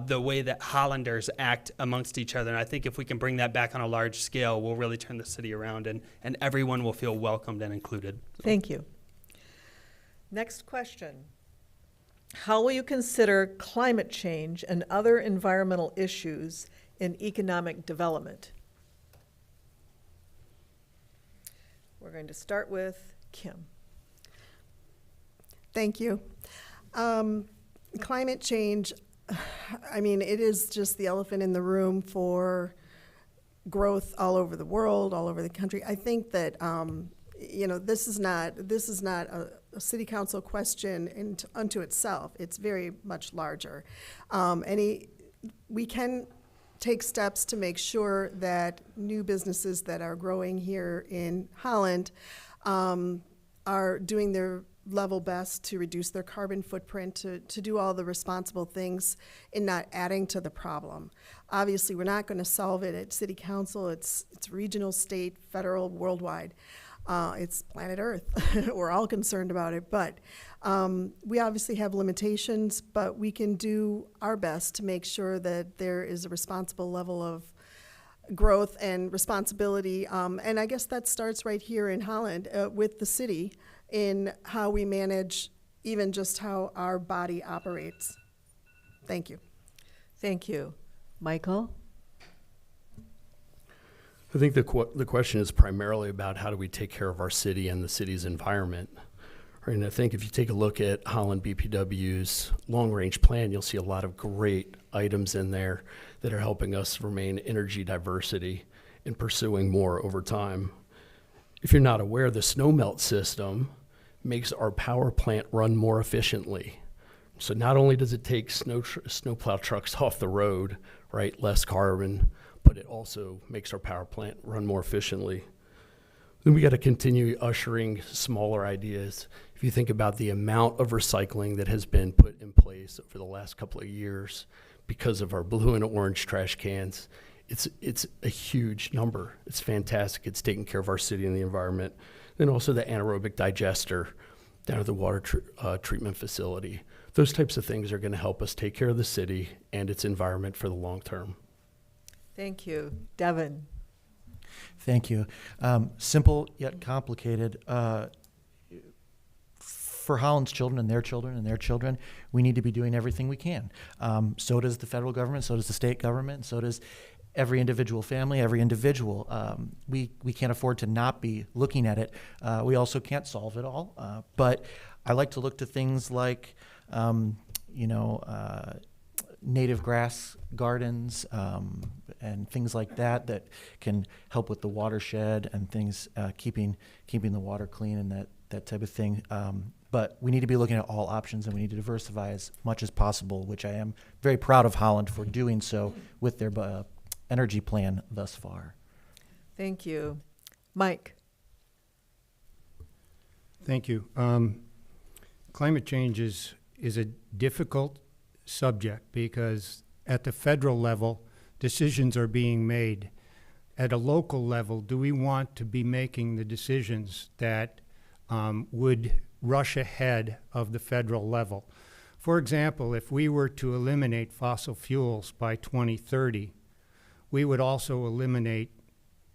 the way that Hollanders act amongst each other. And I think if we can bring that back on a large scale, we'll really turn the city around, and everyone will feel welcomed and included. Thank you. Next question. How will you consider climate change and other environmental issues in economic development? We're going to start with Kim. Thank you. Climate change, I mean, it is just the elephant in the room for growth all over the world, all over the country. I think that, this is not a city council question unto itself. It's very much larger. We can take steps to make sure that new businesses that are growing here in Holland are doing their level best to reduce their carbon footprint, to do all the responsible things and not adding to the problem. Obviously, we're not going to solve it at city council. It's regional, state, federal, worldwide. It's planet Earth. We're all concerned about it, but we obviously have limitations, but we can do our best to make sure that there is a responsible level of growth and responsibility. And I guess that starts right here in Holland with the city in how we manage even just how our body operates. Thank you. Thank you. Michael? I think the question is primarily about how do we take care of our city and the city's environment. Right, and I think if you take a look at Holland BPW's long-range plan, you'll see a lot of great items in there that are helping us remain energy diversity and pursuing more over time. If you're not aware, the snowmelt system makes our power plant run more efficiently. So not only does it take snowplow trucks off the road, right, less carbon, but it also makes our power plant run more efficiently. Then we got to continue ushering smaller ideas. If you think about the amount of recycling that has been put in place over the last couple of years because of our blue and orange trash cans, it's a huge number. It's fantastic. It's taking care of our city and the environment. Then also the anaerobic digester down at the water treatment facility. Those types of things are going to help us take care of the city and its environment for the long term. Thank you. Devin? Thank you. Simple yet complicated. For Holland's children and their children and their children, we need to be doing everything we can. So does the federal government, so does the state government, so does every individual family, every individual. We can't afford to not be looking at it. We also can't solve it all. But I like to look to things like, native grass gardens and things like that can help with the watershed and things, keeping the water clean and that type of thing. But we need to be looking at all options, and we need to diversify as much as possible, which I am very proud of Holland for doing so with their energy plan thus far. Thank you. Mike? Thank you. Climate change is a difficult subject because at the federal level, decisions are being made. At a local level, do we want to be making the decisions that would rush ahead of the federal level? For example, if we were to eliminate fossil fuels by 2030, we would also eliminate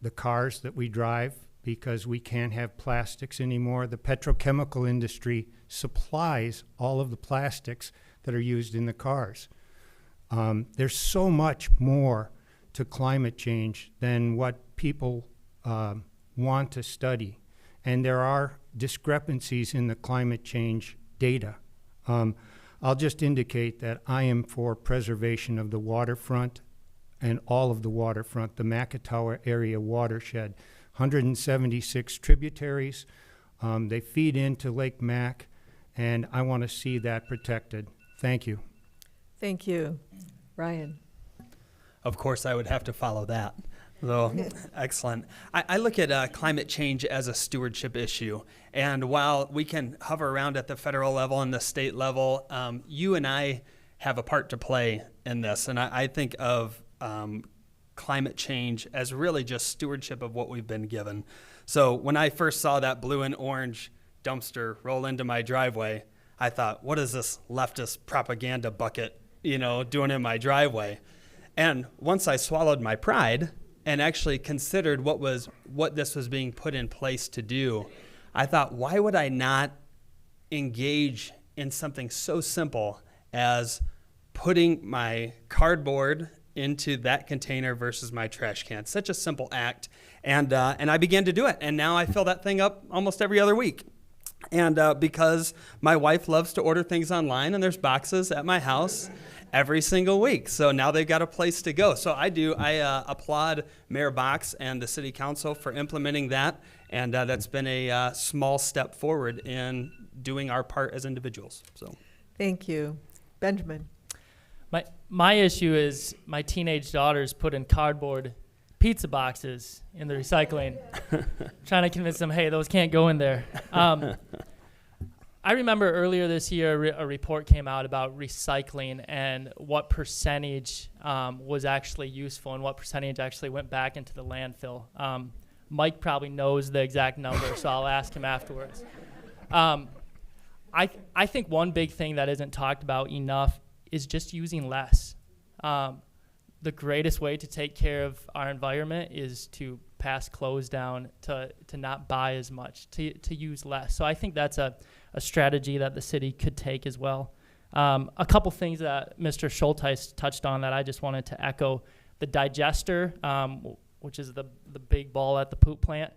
the cars that we drive because we can't have plastics anymore. The petrochemical industry supplies all of the plastics that are used in the cars. There's so much more to climate change than what people want to study. And there are discrepancies in the climate change data. I'll just indicate that I am for preservation of the waterfront and all of the waterfront, the Makatawa area watershed. 176 tributaries. They feed into Lake Mac, and I want to see that protected. Thank you. Thank you. Ryan? Of course, I would have to follow that. So, excellent. I look at climate change as a stewardship issue. And while we can hover around at the federal level and the state level, you and I have a part to play in this. And I think of climate change as really just stewardship of what we've been given. So when I first saw that blue and orange dumpster roll into my driveway, I thought, what is this leftist propaganda bucket, doing in my driveway? And once I swallowed my pride and actually considered what this was being put in place to do, I thought, why would I not engage in something so simple as putting my cardboard into that container versus my trash can? Such a simple act. And I began to do it. And now I fill that thing up almost every other week. And because my wife loves to order things online, and there's boxes at my house every single week. So now they've got a place to go. So I applaud Mayor Box and the City Council for implementing that. And that's been a small step forward in doing our part as individuals. So, Thank you. Benjamin. My issue is my teenage daughters put in cardboard pizza boxes in the recycling, trying to convince them, hey, those can't go in there. I remember earlier this year a report came out about recycling and what percentage was actually useful and what percentage actually went back into the landfill. Mike probably knows the exact number, so I'll ask him afterwards. I think one big thing that isn't talked about enough is just using less. The greatest way to take care of our environment is to pass clothes down, to not buy as much, to use less. So I think that's a strategy that the city could take as well. A couple things that Mr. Schulteis touched on that I just wanted to echo. The digester, which is the big ball at the poop plant,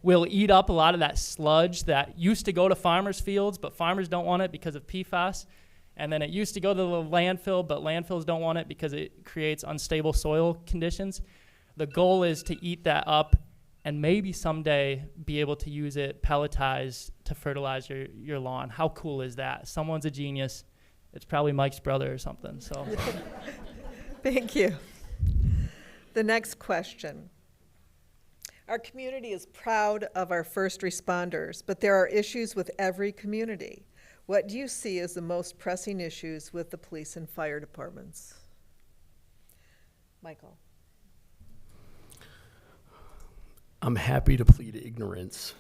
will eat up a lot of that sludge that used to go to farmers' fields, but farmers don't want it because of PFAS. And then it used to go to the landfill, but landfills don't want it because it creates unstable soil conditions. The goal is to eat that up and maybe someday be able to use it pelletized to fertilize your lawn. How cool is that? Someone's a genius. It's probably Mike's brother or something. So, Thank you. The next question. Our community is proud of our first responders, but there are issues with every community. What do you see as the most pressing issues with the police and fire departments? Michael. I'm happy to plead ignorance.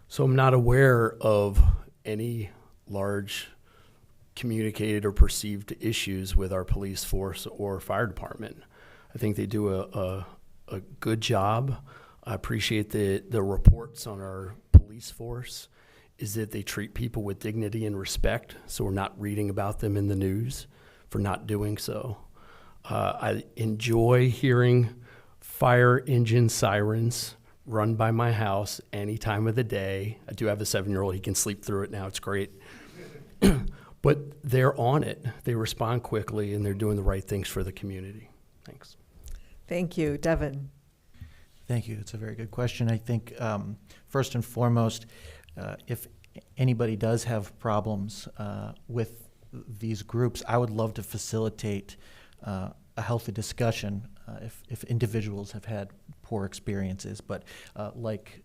So I'm not aware of any large communicated or perceived issues with our police force or fire department. I think they do a good job. I appreciate the reports on our police force is that they treat people with dignity and respect, so we're not reading about them in the news for not doing so. I enjoy hearing fire engine sirens run by my house any time of the day. I do have a 7-year-old. He can sleep through it now. It's great. But they're on it. They respond quickly, and they're doing the right things for the community. Thanks. Thank you. Devin. Thank you. It's a very good question. I think first and foremost, if anybody does have problems with these groups, I would love to facilitate a healthy discussion if individuals have had poor experiences. But like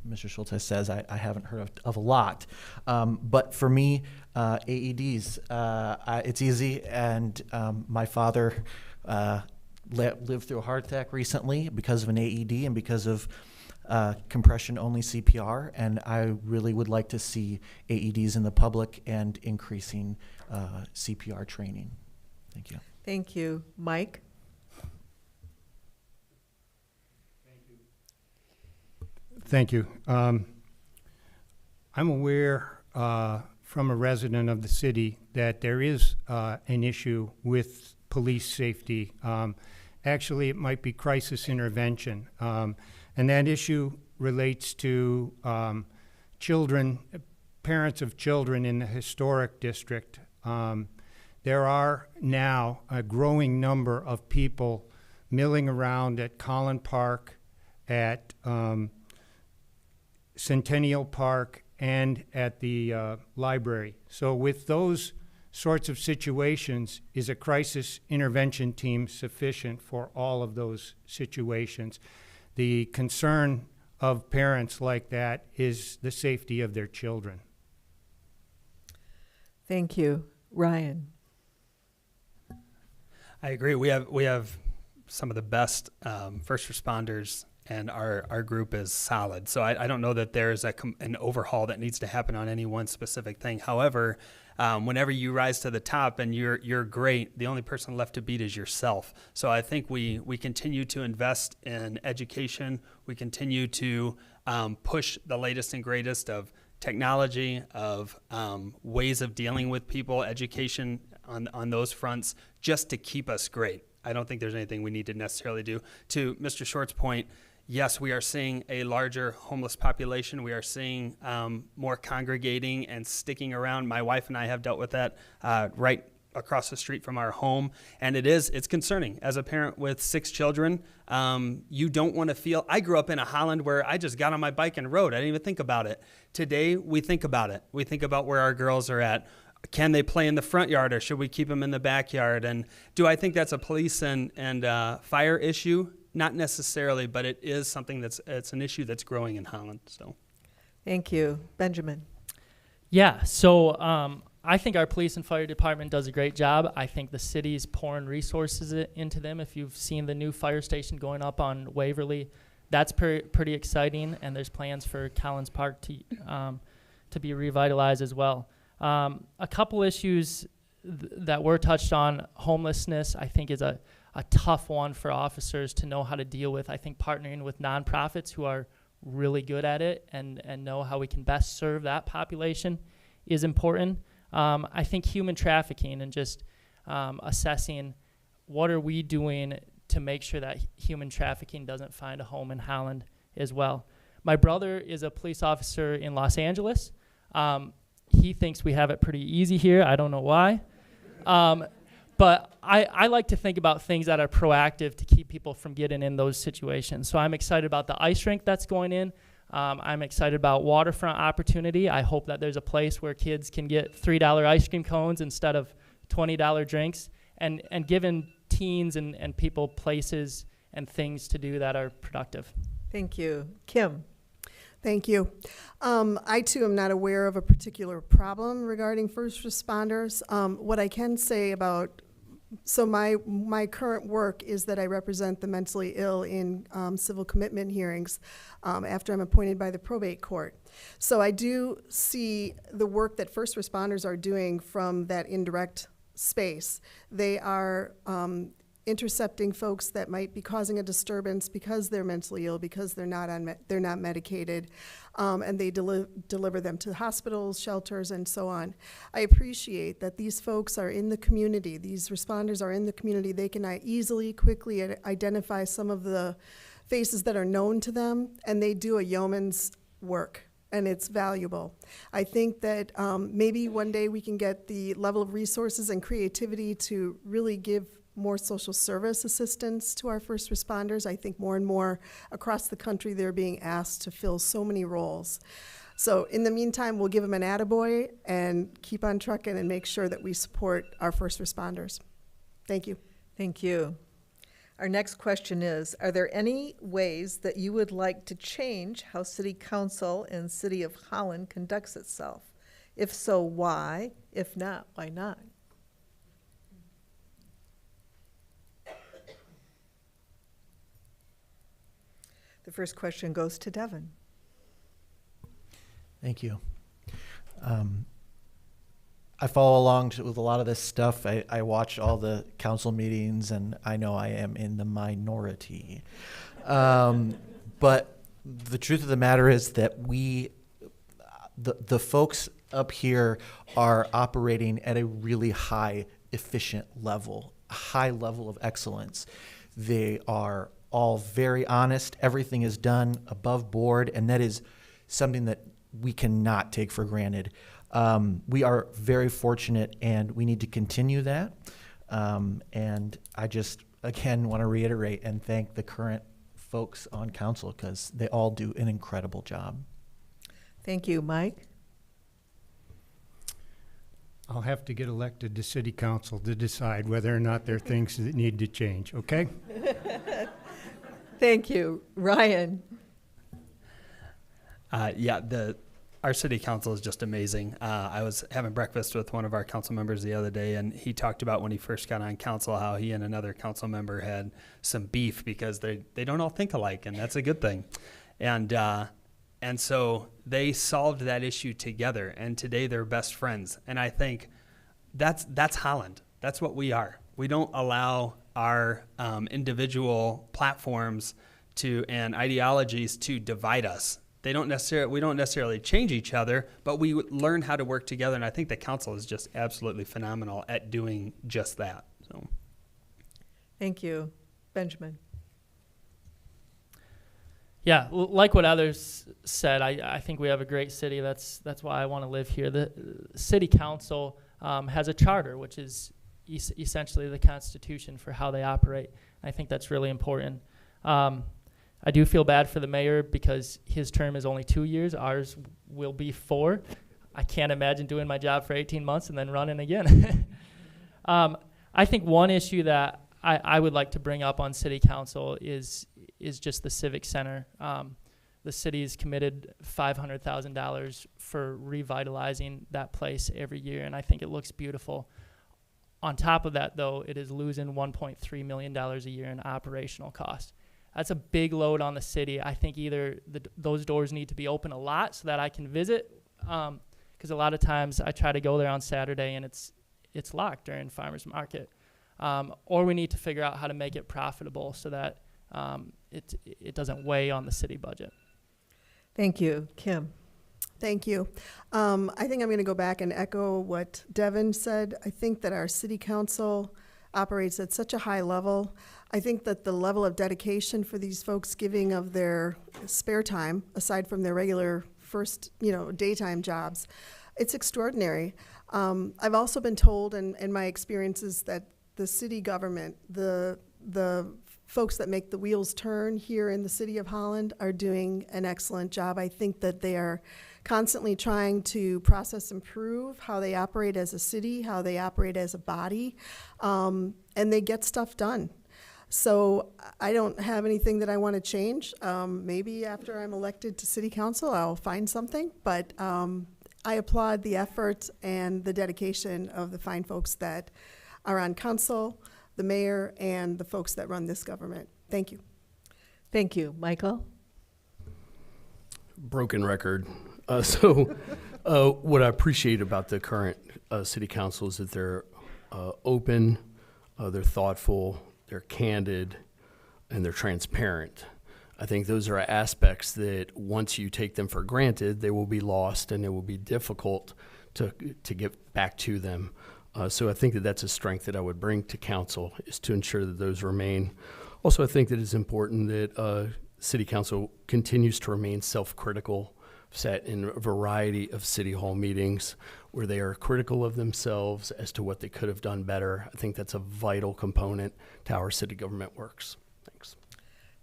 Mr. Schulteis says, I haven't heard of a lot. But for me, AEDs, it's easy. And my father lived through a heart attack recently because of an AED and because of compression-only CPR, and I really would like to see AEDs in the public and increasing CPR training. Thank you. Thank you. Mike? Thank you. I'm aware from a resident of the city that there is an issue with police safety. Actually, it might be crisis intervention. And that issue relates to children, parents of children in the historic district. There are now a growing number of people milling around at Holland Park, at Centennial Park, and at the library. So with those sorts of situations, is a crisis intervention team sufficient for all of those situations? The concern of parents like that is the safety of their children. Thank you. Ryan? I agree. We have some of the best first responders and our group is solid. So I don't know that there's an overhaul that needs to happen on any one specific thing. However, whenever you rise to the top and you're great, the only person left to beat is yourself. So I think we continue to invest in education. We continue to push the latest and greatest of technology, of ways of dealing with people, education on those fronts, just to keep us great. I don't think there's anything we need to necessarily do. To Mr. Short's point, yes, we are seeing a larger homeless population. We are seeing more congregating and sticking around. My wife and I have dealt with that right across the street from our home, and it's concerning. As a parent with 6 children, you don't want to feel. I grew up in a Holland where I just got on my bike and rode. I didn't even think about it. Today, we think about it. We think about where our girls are at. Can they play in the front yard, or should we keep them in the backyard? And do I think that's a police and fire issue? Not necessarily, but it is something it's an issue that's growing in Holland. So, Thank you. Benjamin. Yeah, so I think our police and fire department does a great job. I think the city's pouring resources into them. If you've seen the new fire station going up on Waverly, that's pretty exciting, and there's plans for Collins Park to be revitalized as well. A couple issues that were touched on. Homelessness, I think, is a tough one for officers to know how to deal with. I think partnering with nonprofits who are really good at it and know how we can best serve that population is important. I think human trafficking and just assessing what are we doing to make sure that human trafficking doesn't find a home in Holland as well. My brother is a police officer in Los Angeles. He thinks we have it pretty easy here. I don't know why. But I like to think about things that are proactive to keep people from getting in those situations. So I'm excited about the ice rink that's going in. I'm excited about waterfront opportunity. I hope that there's a place where kids can get $3 ice cream cones instead of $20 drinks, and giving teens and people places and things to do that are productive. Thank you. Kim. Thank you. I, too, am not aware of a particular problem regarding first responders. What I can say about, so my current work is that I represent the mentally ill in civil commitment hearings after I'm appointed by the probate court. So I do see the work that first responders are doing from that indirect space. They are intercepting folks that might be causing a disturbance because they're mentally ill, because they're not medicated, and they deliver them to hospitals, shelters, and so on. I appreciate that these folks are in the community. These responders are in the community. They can easily, quickly identify some of the faces that are known to them, and they do a yeoman's work, and it's valuable. I think that maybe one day we can get the level of resources and creativity to really give more social service assistance to our first responders. I think more and more across the country they're being asked to fill so many roles. So in the meantime, we'll give them an attaboy and keep on trucking and make sure that we support our first responders. Thank you. Thank you. Our next question is, are there any ways that you would like to change how City Council and City of Holland conducts itself? If so, why? If not, why not? The first question goes to Devin. Thank you. I follow along with a lot of this stuff. I watch all the council meetings, and I know I am in the minority. But the truth of the matter is that the folks up here are operating at a really high, efficient level, a high level of excellence. They are all very honest. Everything is done above board, and that is something that we cannot take for granted. We are very fortunate, and we need to continue that. And I just, again, want to reiterate and thank the current folks on council because they all do an incredible job. Thank you. Mike? I'll have to get elected to city council to decide whether or not there are things that need to change, okay? Thank you. Ryan? Yeah, our city council is just amazing. I was having breakfast with one of our council members the other day, and he talked about when he first got on council how he and another council member had some beef because they don't all think alike, and that's a good thing. And so they solved that issue together, and today they're best friends. And I think that's Holland. That's what we are. We don't allow our individual platforms and ideologies to divide us. We don't necessarily change each other, but we learn how to work together. And I think the council is just absolutely phenomenal at doing just that. So, Thank you. Benjamin. Yeah, like what others said, I think we have a great city. That's why I want to live here. The city council has a charter, which is essentially the constitution for how they operate. I think that's really important. I do feel bad for the mayor because his term is only 2 years. Ours will be 4. I can't imagine doing my job for 18 months and then running again. I think one issue that I would like to bring up on city council is just the civic center. The city's committed $500,000 for revitalizing that place every year, and I think it looks beautiful. On top of that, though, it is losing $1.3 million a year in operational costs. That's a big load on the city. I think either those doors need to be open a lot so that I can visit, because a lot of times I try to go there on Saturday and it's locked during farmers market, or we need to figure out how to make it profitable so that it doesn't weigh on the city budget. Thank you. Kim. Thank you. I think I'm going to go back and echo what Devin said. I think that our city council operates at such a high level. I think that the level of dedication for these folks giving of their spare time, aside from their regular daytime jobs, it's extraordinary. I've also been told in my experiences that the city government, the folks that make the wheels turn here in the city of Holland are doing an excellent job. I think that they are constantly trying to process improve how they operate as a city, how they operate as a body, and they get stuff done. So I don't have anything that I want to change. Maybe after I'm elected to city council, I'll find something, but I applaud the effort and the dedication of the fine folks that are on council, the mayor, and the folks that run this government. Thank you. Thank you. Michael? Broken record. What I appreciate about the current city council is that they're open, they're thoughtful, they're candid, and they're transparent. I think those are aspects that once you take them for granted, they will be lost and it will be difficult to get back to them. So I think that that's a strength that I would bring to council, is to ensure that those remain. Also, I think that it's important that city council continues to remain self-critical, sat in a variety of city hall meetings where they are critical of themselves as to what they could have done better. I think that's a vital component to how our city government works. Thanks.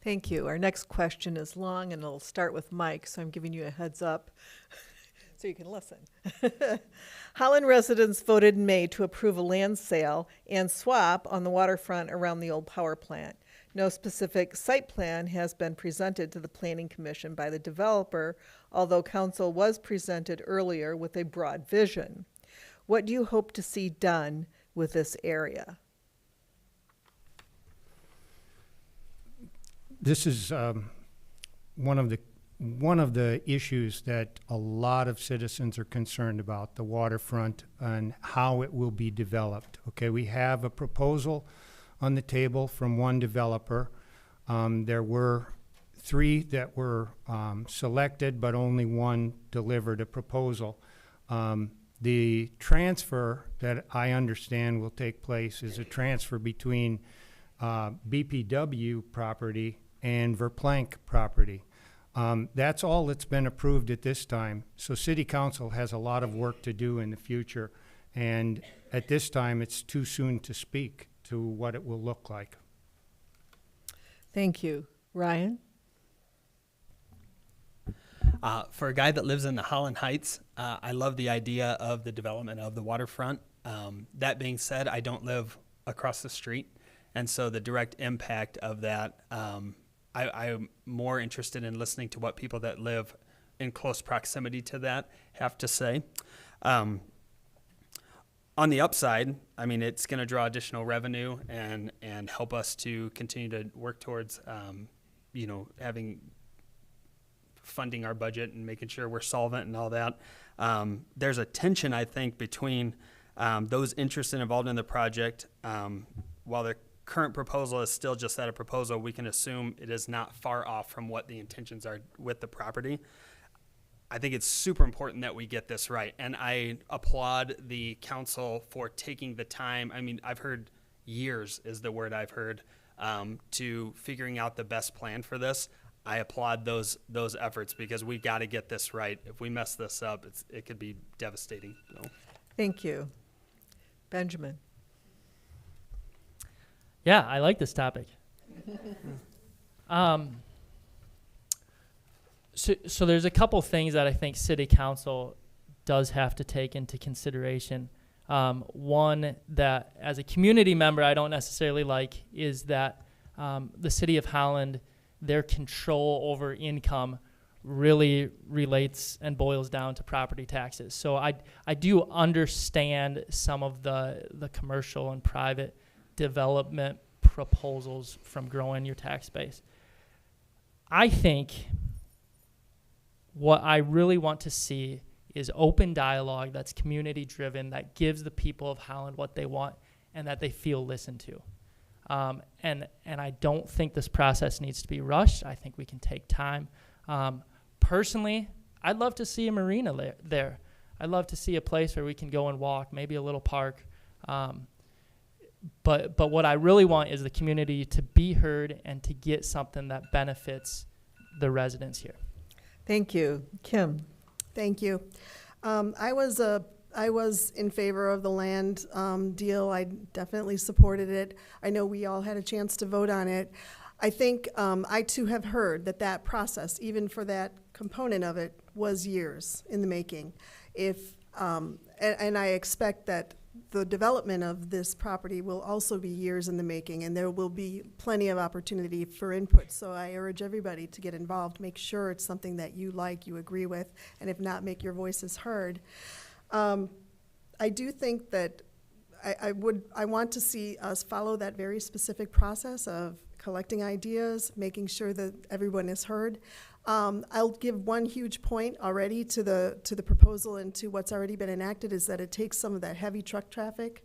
Thank you. Our next question is long, and it'll start with Mike, so I'm giving you a heads up so you can listen. Holland residents voted in May to approve a land sale and swap on the waterfront around the old power plant. No specific site plan has been presented to the Planning Commission by the developer, although council was presented earlier with a broad vision. What do you hope to see done with this area? This is one of the issues that a lot of citizens are concerned about, the waterfront and how it will be developed. Okay, we have a proposal on the table from one developer. There were 3 that were selected, but only 1 delivered a proposal. The transfer that I understand will take place is a transfer between BPW property and Verplank property. That's all that's been approved at this time. So City Council has a lot of work to do in the future, and at this time it's too soon to speak to what it will look like. Thank you. Ryan? For a guy that lives in the Holland Heights, I love the idea of the development of the waterfront. That being said, I don't live across the street, and so the direct impact of that, I'm more interested in listening to what people that live in close proximity to that, have to say. On the upside, I mean, it's going to draw additional revenue and help us to continue to work towards, having funding our budget and making sure we're solvent and all that. There's a tension, I think, between those interested and involved in the project. While the current proposal is still just that, a proposal, we can assume it is not far off from what the intentions are with the property. I think it's super important that we get this right, and I applaud the council for taking the time. I mean, I've heard years is the word I've heard, to figuring out the best plan for this. I applaud those efforts because we've got to get this right. If we mess this up, it could be devastating. So. Thank you. Benjamin. Yeah, I like this topic. So there's a couple things that I think City Council does have to take into consideration. One that, as a community member, I don't necessarily like is that the City of Holland, their control over income really relates and boils down to property taxes. So I do understand some of the commercial and private development proposals from growing your tax base. I think what I really want to see is open dialogue that's community driven, that gives the people of Holland what they want and that they feel listened to. And I don't think this process needs to be rushed. I think we can take time. Personally, I'd love to see a marina there. I'd love to see a place where we can go and walk, maybe a little park. But what I really want is the community to be heard and to get something that benefits the residents here. Thank you. Kim. Thank you. I was in favor of the land deal. I definitely supported it. I know we all had a chance to vote on it. I think I too have heard that process, even for that component of it, was years in the making. And I expect that the development of this property will also be years in the making, and there will be plenty of opportunity for input. So I urge everybody to get involved, make sure it's something that you like, you agree with, and if not, make your voices heard. I do think that I want to see us follow that very specific process of collecting ideas, making sure that everyone is heard. I'll give one huge point already to the proposal and to what's already been enacted, is that it takes some of that heavy truck traffic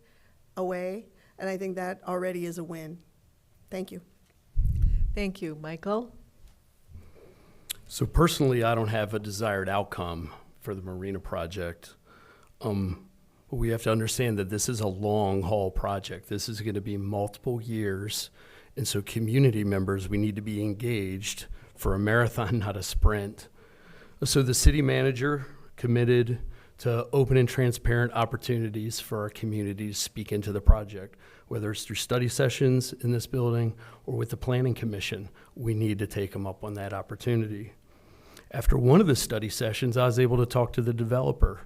away, and I think that already is a win. Thank you. Thank you. Michael? So personally, I don't have a desired outcome for the marina project. But we have to understand that this is a long haul project. This is going to be multiple years. And so community members, we need to be engaged for a marathon, not a sprint. So the city manager committed to open and transparent opportunities for our community to speak into the project, whether it's through study sessions in this building or with the planning commission. We need to take them up on that opportunity. After one of the study sessions, I was able to talk to the developer.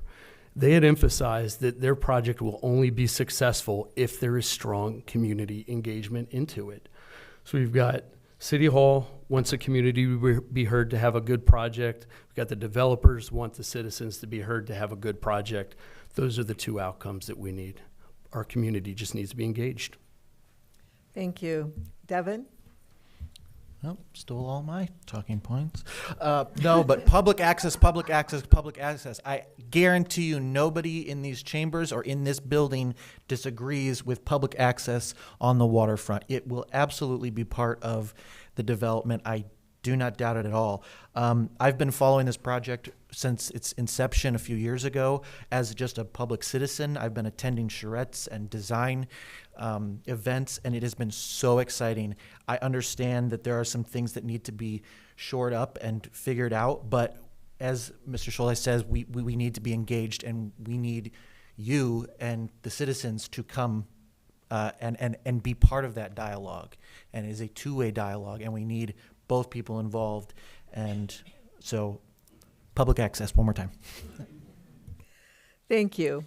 They had emphasized that their project will only be successful if there is strong community engagement into it. So we've got City Hall wants the community to be heard to have a good project. We've got the developers want the citizens to be heard to have a good project. Those are the two outcomes that we need. Our community just needs to be engaged. Thank you. Devin? Oh, stole all my talking points. No, but public access. I guarantee you nobody in these chambers or in this building disagrees with public access on the waterfront. It will absolutely be part of the development. I do not doubt it at all. I've been following this project since its inception a few years ago as just a public citizen. I've been attending charrettes and design events, and it has been so exciting. I understand that there are some things that need to be shored up and figured out, but as Mr. Scholz says, we need to be engaged, and we need you and the citizens to come and be part of that dialogue. And it is a two-way dialogue, and we need both people involved. And so public access, one more time. Thank you.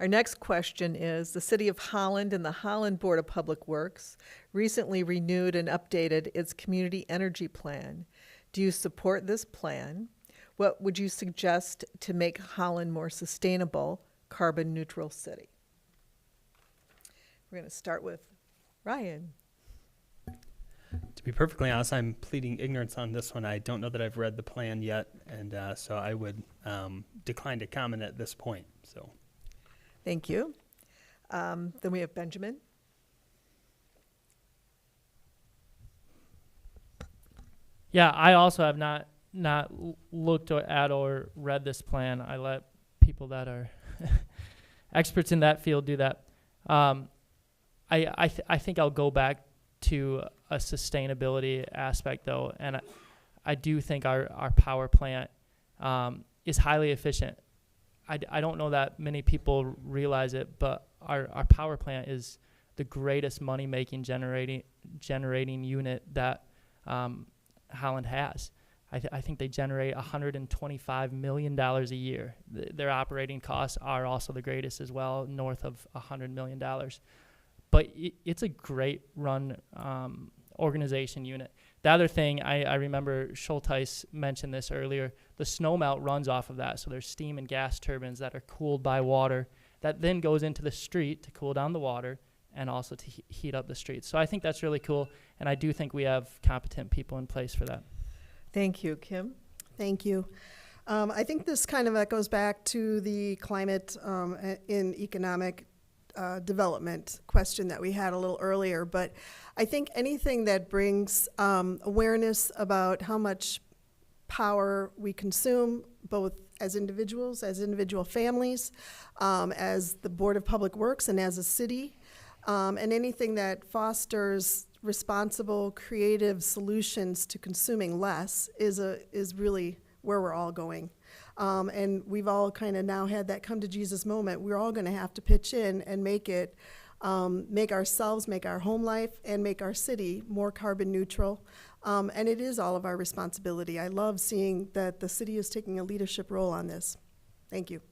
Our next question is, the City of Holland and the Holland Board of Public Works recently renewed and updated its community energy plan. Do you support this plan? What would you suggest to make Holland more sustainable, carbon neutral city? We're going to start with Ryan. To be perfectly honest, I'm pleading ignorance on this one. I don't know that I've read the plan yet, and so I would decline to comment at this point. So, Thank you. Then we have Benjamin. Yeah, I also have not looked at or read this plan. I let people that are experts in that field do that. I think I'll go back to a sustainability aspect though, and I do think our power plant is highly efficient. I don't know that many people realize it, but our power plant is the greatest money-making generating unit that Holland has. I think they generate $125 million a year. Their operating costs are also the greatest as well, north of $100 million. But it's a great run organization unit. The other thing, I remember Schulteis mentioned this earlier, the snowmelt runs off of that. So there's steam and gas turbines that are cooled by water that then goes into the street to cool down the water and also to heat up the streets. So I think that's really cool, and I do think we have competent people in place for that. Thank you. Kim? Thank you. I think this kind of echoes back to the climate in economic development question that we had a little earlier, but I think anything that brings awareness about how much power we consume, both as individuals, as individual families, as the Board of Public Works, and as a city, and anything that fosters responsible, creative solutions to consuming less is really where we're all going. And we've all kind of now had that come to Jesus moment. We're all going to have to pitch in and make ourselves, make our home life, and make our city more carbon neutral. And it is all of our responsibility. I love seeing that the city is taking a leadership role on this. Thank you.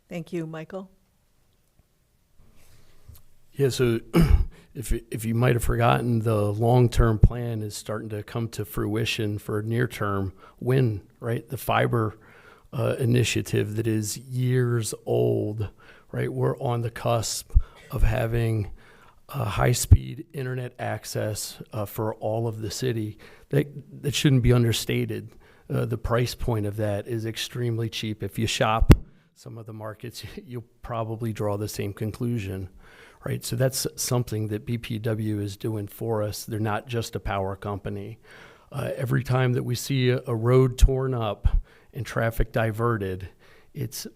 Thank you. Michael? Yeah, so if you might have forgotten, the long-term plan is starting to come to fruition for near-term win, right? The fiber initiative that is years old, right? We're on the cusp of having high-speed internet access for all of the city. That shouldn't be understated. The price point of that is extremely cheap. If you shop some of the markets, you'll probably draw the same conclusion. Right, so that's something that BPW is doing for us. They're not just a power company. Every time that we see a road torn up and traffic diverted, it's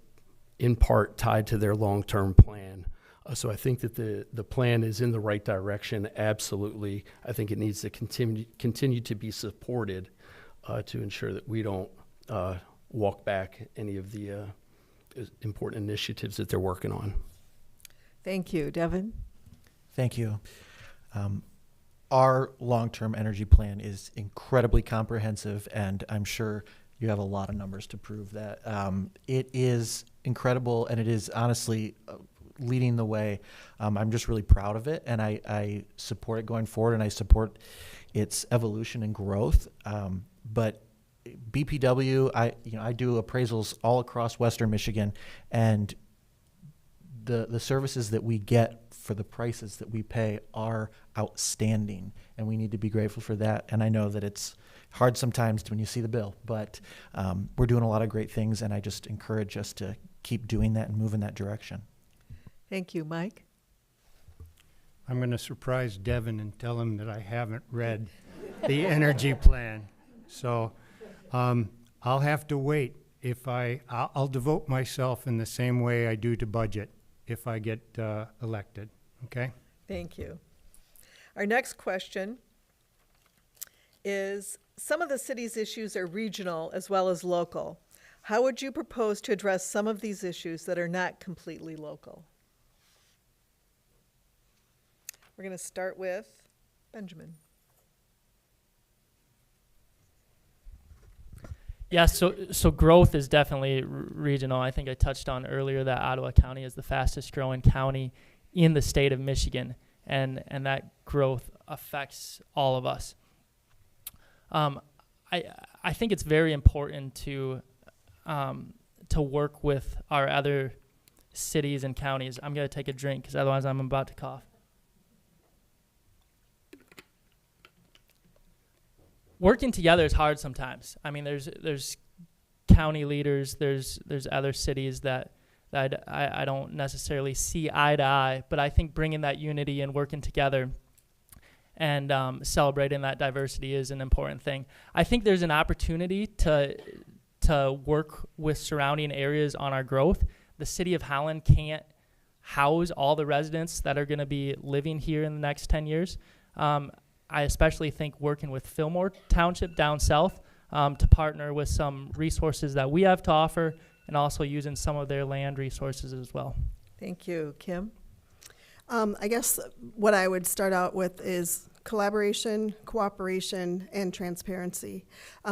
in part tied to their long-term plan. So I think that the plan is in the right direction, absolutely. I think it needs to continue to be supported to ensure that we don't walk back any of the important initiatives that they're working on. Thank you. Devin? Thank you. Our long-term energy plan is incredibly comprehensive, and I'm sure you have a lot of numbers to prove that. It is incredible, and it is honestly leading the way. I'm just really proud of it, and I support it going forward, and I support its evolution and growth. But BPW, I do appraisals all across Western Michigan, and the services that we get for the prices that we pay are outstanding, and we need to be grateful for that. And I know that it's hard sometimes when you see the bill, but we're doing a lot of great things, and I just encourage us to keep doing that and move in that direction. Thank you. Mike? I'm going to surprise Devin and tell him that I haven't read the energy plan. So I'll have to wait. I'll devote myself in the same way I do to budget if I get elected, okay? Thank you. Our next question is, some of the city's issues are regional as well as local. How would you propose to address some of these issues that are not completely local? We're going to start with Benjamin. Yeah, so growth is definitely regional. I think I touched on earlier that Ottawa County is the fastest growing county in the state of Michigan, and that growth affects all of us. I think it's very important to to work with our other cities and counties. I'm going to take a drink because otherwise I'm about to cough. Working together is hard sometimes. I mean, there's county leaders, there's other cities that I don't necessarily see eye to eye, but I think bringing that unity and working together and celebrating that diversity is an important thing. I think there's an opportunity to work with surrounding areas on our growth. The city of Holland can't house all the residents that are going to be living here in the next 10 years. I especially think working with Fillmore Township down south to partner with some resources that we have to offer and also using some of their land resources as well. Thank you. Kim? I guess what I would start out with is collaboration, cooperation, and transparency.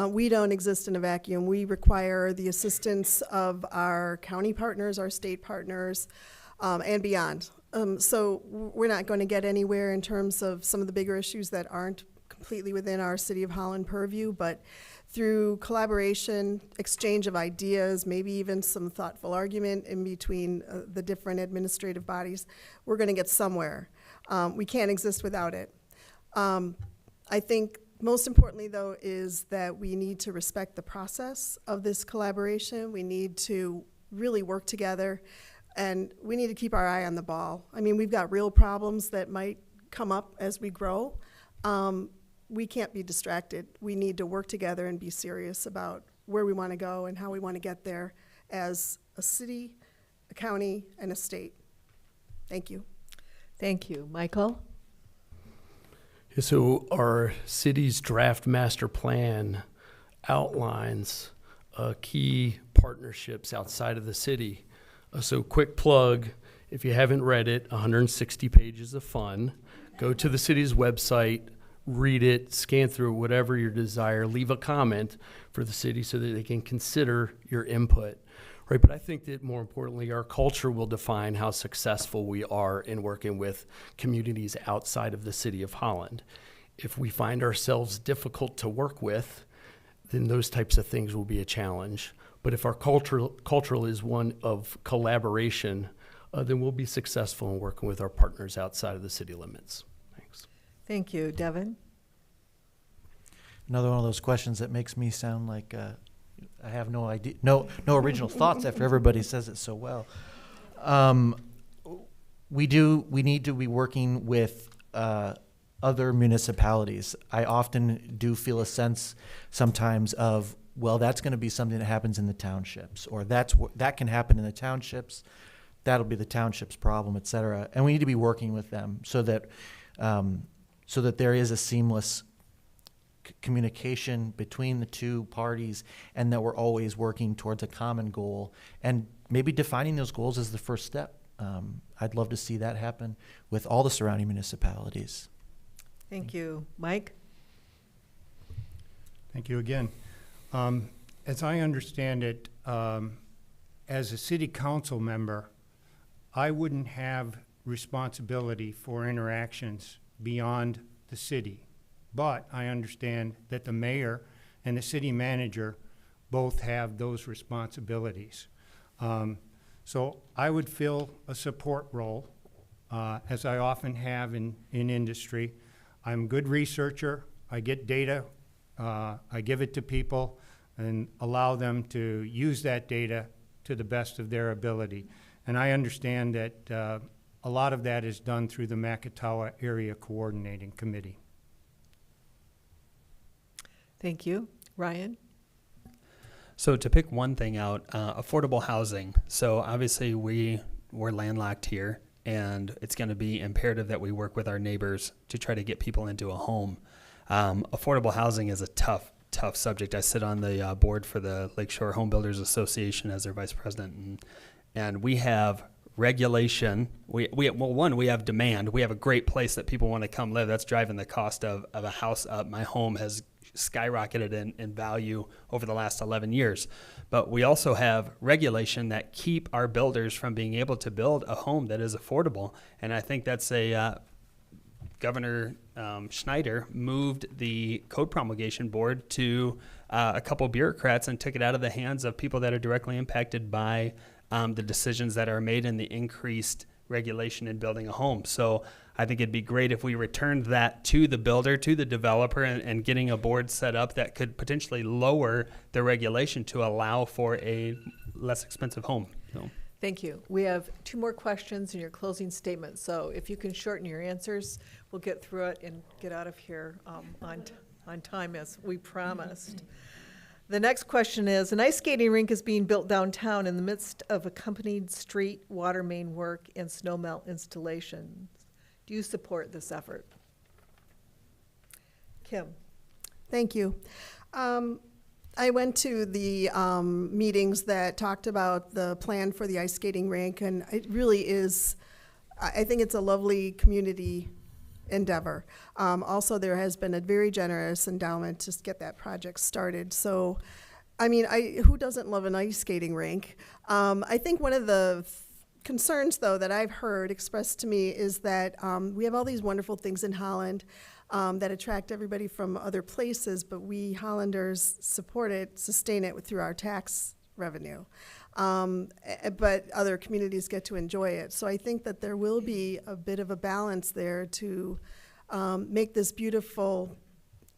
We don't exist in a vacuum. We require the assistance of our county partners, our state partners, and beyond. So we're not going to get anywhere in terms of some of the bigger issues that aren't completely within our City of Holland purview, but through collaboration, exchange of ideas, maybe even some thoughtful argument in between the different administrative bodies, we're going to get somewhere. We can't exist without it. I think most importantly, though, is that we need to respect the process of this collaboration. We need to really work together, and we need to keep our eye on the ball. I mean, we've got real problems that might come up as we grow. We can't be distracted. We need to work together and be serious about where we want to go and how we want to get there as a city, a county, and a state. Thank you. Thank you. Michael? Yeah, so our city's draft master plan outlines key partnerships outside of the city. So quick plug, if you haven't read it, 160 pages of fun. Go to the city's website, read it, scan through it, whatever your desire, leave a comment for the city so that they can consider your input. Right, but I think that more importantly, our culture will define how successful we are in working with communities outside of the City of Holland. If we find ourselves difficult to work with, then those types of things will be a challenge. But if our cultural is one of collaboration, then we'll be successful in working with our partners outside of the city limits. Thanks. Thank you. Devin? Another one of those questions that makes me sound like I have no idea, no original thoughts after everybody says it so well. We need to be working with other municipalities. I often do feel a sense sometimes of, well, that's going to be something that happens in the townships, or that can happen in the townships. That'll be the township's problem, et cetera. And we need to be working with them so that there is a seamless communication between the two parties, and that we're always working towards a common goal, and maybe defining those goals as the first step. I'd love to see that happen with all the surrounding municipalities. Thank you. Mike? Thank you again. As I understand it, as a city council member, I wouldn't have responsibility for interactions beyond the city. But I understand that the mayor and the city manager both have those responsibilities. So I would fill a support role, as I often have in industry. I'm a good researcher. I get data. I give it to people and allow them to use that data to the best of their ability. And I understand that a lot of that is done through the Makatawa Area Coordinating Committee. Thank you. Ryan? So to pick one thing out, affordable housing. So obviously we're landlocked here, and it's going to be imperative that we work with our neighbors to try to get people into a home. Affordable housing is a tough subject. I sit on the board for the Lakeshore Home Builders Association as their vice president, and we have regulation. We have demand. We have a great place that people want to come live. That's driving the cost of a house up. My home has skyrocketed in value over the last 11 years. But we also have regulation that keep our builders from being able to build a home that is affordable. And I think that's Governor Schneider moved the code promulgation board to a couple bureaucrats and took it out of the hands of people that are directly impacted by the decisions that are made and the increased regulation in building a home. So I think it'd be great if we returned that to the builder, to the developer, and getting a board set up that could potentially lower the regulation to allow for a less expensive home. So. Thank you. We have 2 more questions in your closing statement, so if you can shorten your answers, we'll get through it and get out of here on time as we promised. The next question is, an ice skating rink is being built downtown in the midst of accompanied street water main work and snow melt installations. Do you support this effort? Kim? Thank you. I went to the meetings that talked about the plan for the ice skating rink, and it really is, I think it's a lovely community endeavor. Also, there has been a very generous endowment to get that project started. So, I mean, who doesn't love an ice skating rink? I think one of the concerns, though, that I've heard expressed to me is that we have all these wonderful things in Holland that attract everybody from other places, but we Hollanders support it, sustain it through our tax revenue. But other communities get to enjoy it. So I think that there will be a bit of a balance there to make this beautiful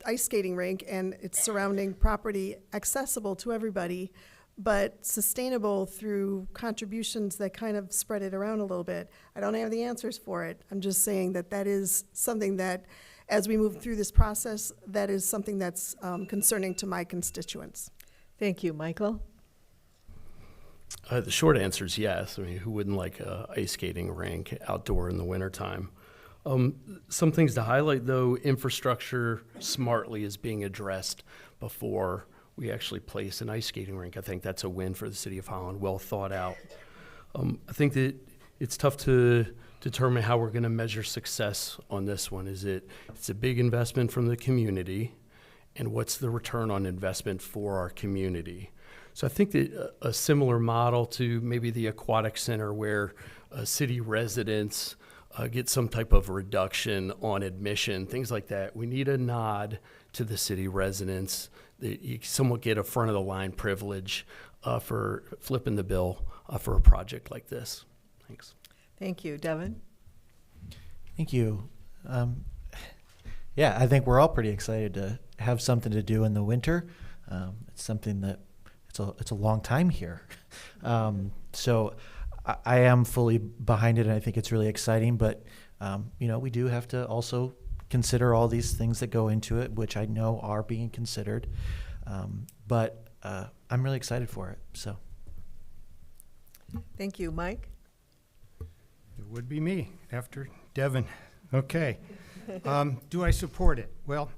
ice skating rink and its surrounding property accessible to everybody, but sustainable through contributions that kind of spread it around a little bit. I don't have the answers for it. I'm just saying that that is something that, as we move through this process, that is something that's concerning to my constituents. Thank you. Michael? The short answer is yes. I mean, who wouldn't like a ice skating rink outdoor in the wintertime? Some things to highlight, though, infrastructure smartly is being addressed before we actually place an ice skating rink. I think that's a win for the city of Holland, well thought out. I think that it's tough to determine how we're going to measure success on this one. It's a big investment from the community, and what's the return on investment for our community? So I think that a similar model to maybe the aquatic center where city residents get some type of reduction on admission, things like that. We need a nod to the city residents that you somewhat get a front of the line privilege for flipping the bill for a project like this. Thanks. Thank you. Devin? Thank you. Yeah, I think we're all pretty excited to have something to do in the winter. It's something that it's a long time here. So I am fully behind it, and I think it's really exciting. But, we do have to also consider all these things that go into it, which I know are being considered. But I'm really excited for it. So, Thank you. Mike? It would be me after Devin. Okay. Do I support it? Well,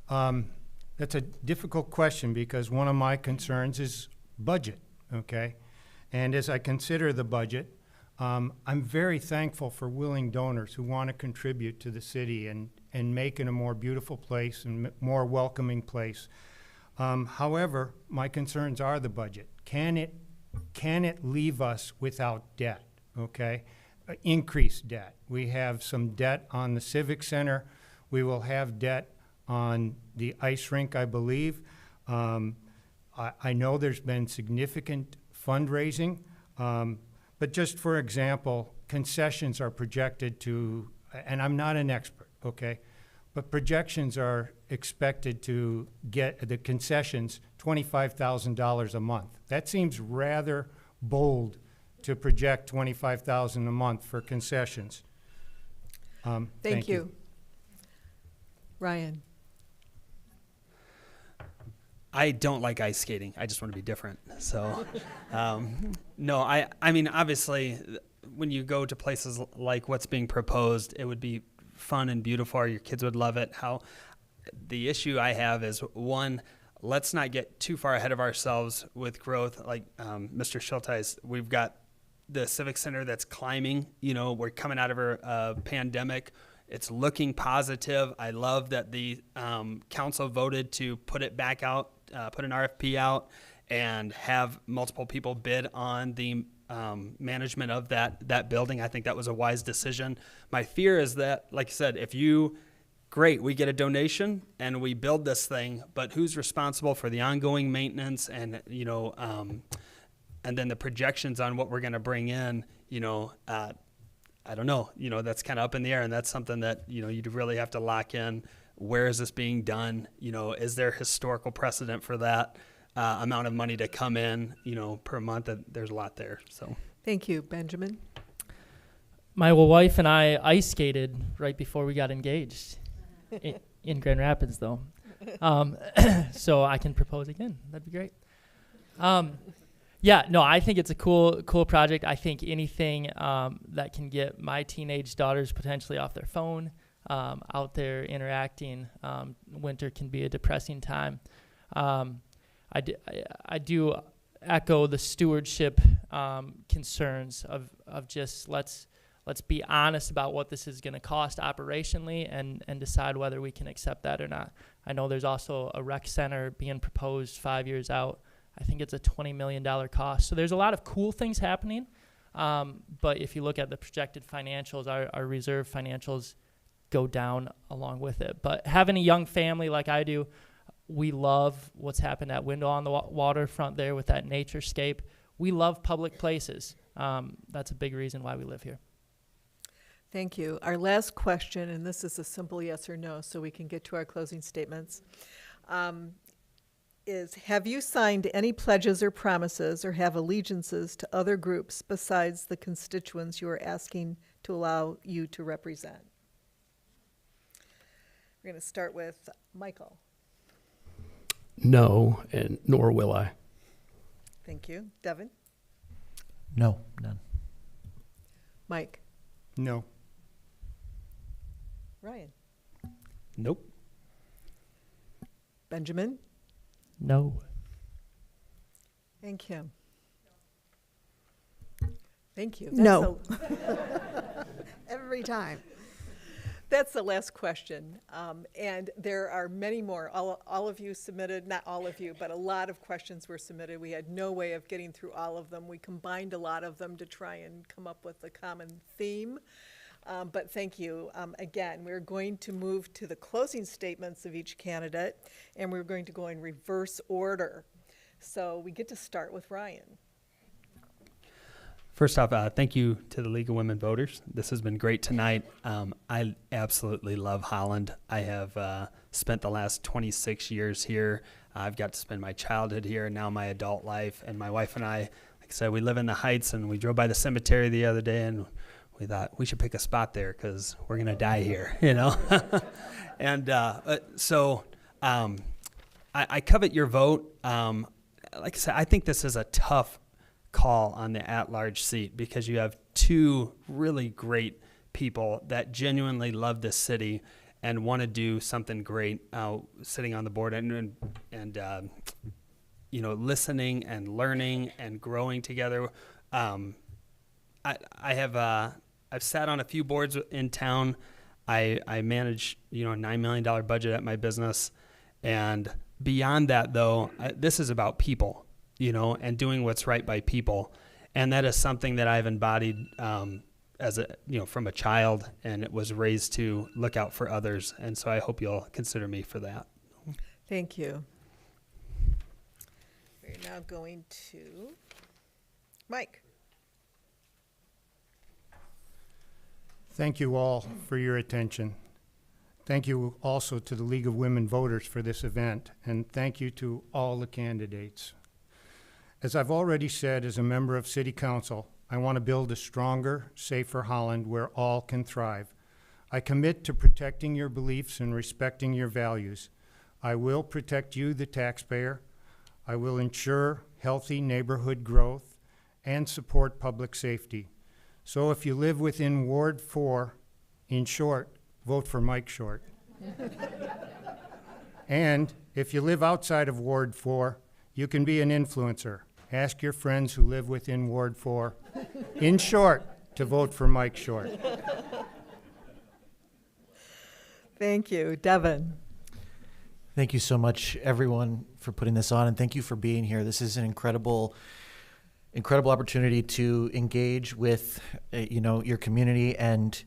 that's a difficult question because one of my concerns is budget, okay? And as I consider the budget, I'm very thankful for willing donors who want to contribute to the city and make it a more beautiful place and more welcoming place. However, my concerns are the budget. Can it leave us without debt, okay? Increased debt. We have some debt on the Civic Center. We will have debt on the ice rink, I believe. I know there's been significant fundraising, but just for example, concessions are projected to, and I'm not an expert, okay, but projections are expected to get the concessions $25,000 a month. That seems rather bold to project $25,000 a month for concessions. Thank you. Ryan? I don't like ice skating. I just want to be different. So, no, I mean, obviously, when you go to places like what's being proposed, it would be fun and beautiful, or your kids would love it. The issue I have is, one, let's not get too far ahead of ourselves with growth. Like Mr. Schulteis, we've got the Civic Center that's climbing. We're coming out of a pandemic. It's looking positive. I love that the council voted to put it back out, put an RFP out, and have multiple people bid on the management of that building. I think that was a wise decision. My fear is that, like I said, if you great, we get a donation and we build this thing, but who's responsible for the ongoing maintenance and, and then the projections on what we're going to bring in, I don't know, that's kind of up in the air, and that's something that, you'd really have to lock in. Where is this being done? Is there historical precedent for that amount of money to come in, per month? There's a lot there. So Thank you. Benjamin? My wife and I ice skated right before we got engaged in Grand Rapids, though. So I can propose again. That'd be great. Yeah, no, I think it's a cool project. I think anything that can get my teenage daughters potentially off their phone, out there interacting. Winter can be a depressing time. I do echo the stewardship concerns of just let's be honest about what this is going to cost operationally and decide whether we can accept that or not. I know there's also a rec center being proposed 5 years out. I think it's a $20 million cost. So there's a lot of cool things happening. But if you look at the projected financials, our reserve financials go down along with it. But having a young family like I do, we love what's happened at Window on the waterfront there with that naturescape. We love public places. That's a big reason why we live here. Thank you. Our last question, and this is a simple yes or no, so we can get to our closing statements, is have you signed any pledges or promises or have allegiances to other groups besides the constituents you are asking to allow you to represent? We're going to start with Michael. No, and nor will I. Thank you. Devin? No, none. Mike? No. Ryan? nope. Benjamin? No. And Kim? Thank you. No. Every time. That's the last question. And there are many more. All of you submitted, not all of you, but a lot of questions were submitted. We had no way of getting through all of them. We combined a lot of them to try and come up with a common theme. But thank you. Again, we're going to move to the closing statements of each candidate, and we're going to go in reverse order. So we get to start with Ryan. First off, thank you to the League of Women Voters. This has been great tonight. I absolutely love Holland. I have spent the last 26 years here. I've got to spend my childhood here and now my adult life. And my wife and I, like I said, we live in the Heights, and we drove by the cemetery the other day, and we thought we should pick a spot there because we're going to die here, you know. And so I covet your vote. Like I said, I think this is a tough call on the at-large seat because you have two really great people that genuinely love this city and want to do something great sitting on the board and you know, listening and learning and growing together. I've sat on a few boards in town. I manage, you know, a $9 million budget at my business. And beyond that, though, this is about people, you know, and doing what's right by people. And that is something that I've embodied as a, you know, from a child, and it was raised to look out for others. And so I hope you'll consider me for that. Thank you. We're now going to Mike. Thank you all for your attention. Thank you also to the League of Women Voters for this event, and thank you to all the candidates. As I've already said, as a member of City Council, I want to build a stronger, safer Holland where all can thrive. I commit to protecting your beliefs and respecting your values. I will protect you, the taxpayer. I will ensure healthy neighborhood growth and support public safety. So if you live within Ward 4, in short, vote for Mike Short. And if you live outside of Ward 4, you can be an influencer. Ask your friends who live within Ward 4, in short, to vote for Mike Short. Thank you. Devin. Thank you so much, everyone, for putting this on, and thank you for being here. This is an incredible opportunity to engage with, you know, your community. And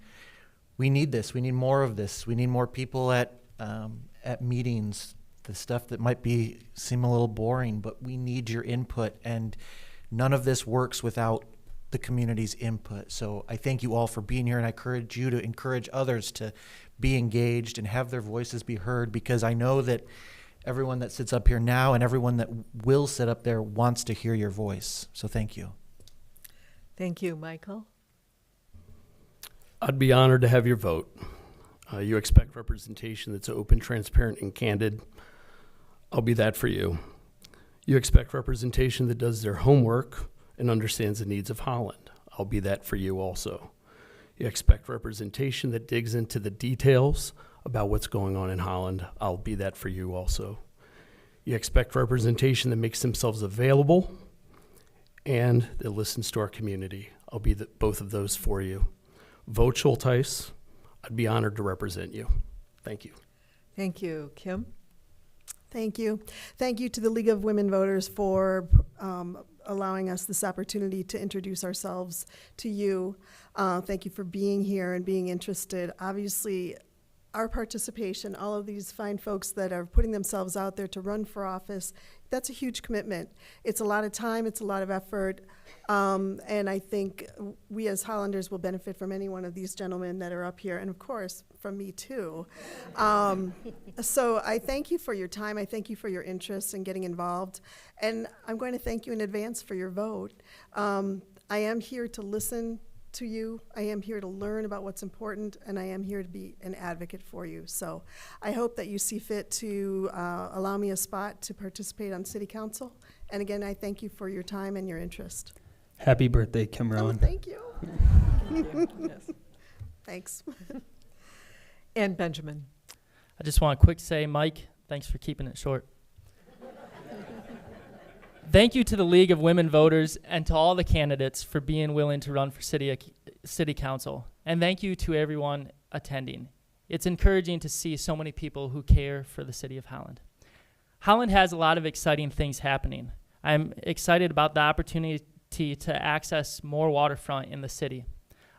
we need this. We need more of this. We need more people at meetings. The stuff that might seem a little boring, but we need your input, and none of this works without the community's input. So I thank you all for being here, and I encourage you to encourage others to be engaged and have their voices be heard, because I know that everyone that sits up here now and everyone that will sit up there wants to hear your voice. So thank you. Thank you, Michael. I'd be honored to have your vote. You expect representation that's open, transparent, and candid. I'll be that for you. You expect representation that does their homework and understands the needs of Holland. I'll be that for you also. You expect representation that digs into the details about what's going on in Holland. I'll be that for you also. You expect representation that makes themselves available and that listens to our community. I'll be both of those for you. Vote Schulteis. I'd be honored to represent you. Thank you. Thank you. Kim? Thank you. Thank you to the League of Women Voters for allowing us this opportunity to introduce ourselves to you. Thank you for being here and being interested. Obviously, our participation, all of these fine folks that are putting themselves out there to run for office, that's a huge commitment. It's a lot of time, it's a lot of effort, and I think we as Hollanders will benefit from any one of these gentlemen that are up here, and of course, from me too. So I thank you for your time, I thank you for your interest in getting involved, and I'm going to thank you in advance for your vote. I am here to listen to you. I am here to learn about what's important, and I am here to be an advocate for you. So I hope that you see fit to allow me a spot to participate on City Council. And again, I thank you for your time and your interest. Happy birthday, Kim Oh, Rowan. thank you. Thank you. Yes. Thanks. And Benjamin. I just want to quick say, Mike, thanks for keeping it short. Thank you to the League of Women Voters and to all the candidates for being willing to run for city council. And thank you to everyone attending. It's encouraging to see so many people who care for the city of Holland. Holland has a lot of exciting things happening. I'm excited about the opportunity to access more waterfront in the city.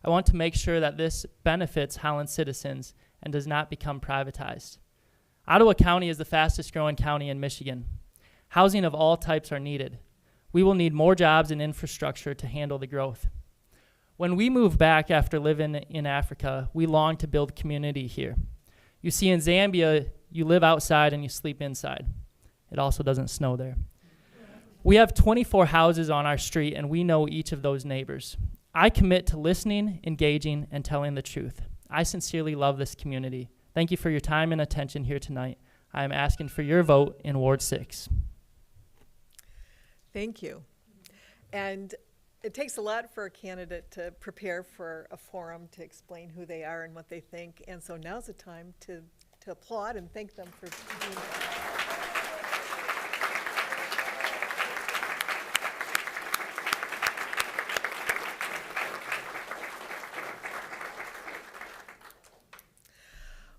I want to make sure that this benefits Holland citizens and does not become privatized. Ottawa County is the fastest growing county in Michigan. Housing of all types are needed. We will need more jobs and infrastructure to handle the growth. When we move back after living in Africa, we long to build community here. You see, in Zambia, you live outside and you sleep inside. It also doesn't snow there. We have 24 houses on our street, and we know each of those neighbors. I commit to listening, engaging, and telling the truth. I sincerely love this community. Thank you for your time and attention here tonight. I am asking for your vote in Ward 6. Thank you. And it takes a lot for a candidate to prepare for a forum to explain who they are and what they think. And so now's the time to applaud and thank them for doing that.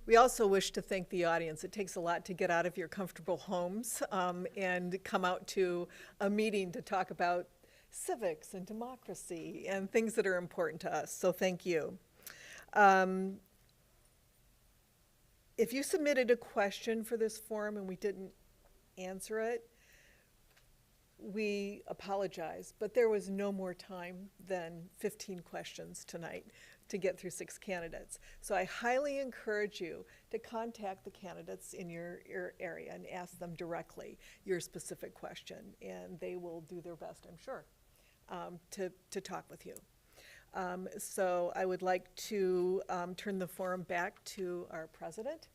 We also wish to thank the audience. It takes a lot to get out of your comfortable homes and come out to a meeting to talk about civics and democracy and things that are important to us. So thank you. If you submitted a question for this forum and we didn't answer it, we apologize, but there was no more time than 15 questions tonight to get through 6 candidates. So I highly encourage you to contact the candidates in your area and ask them directly your specific question, and they will do their best, I'm sure, to talk with you. So I would like to turn the forum back to our president,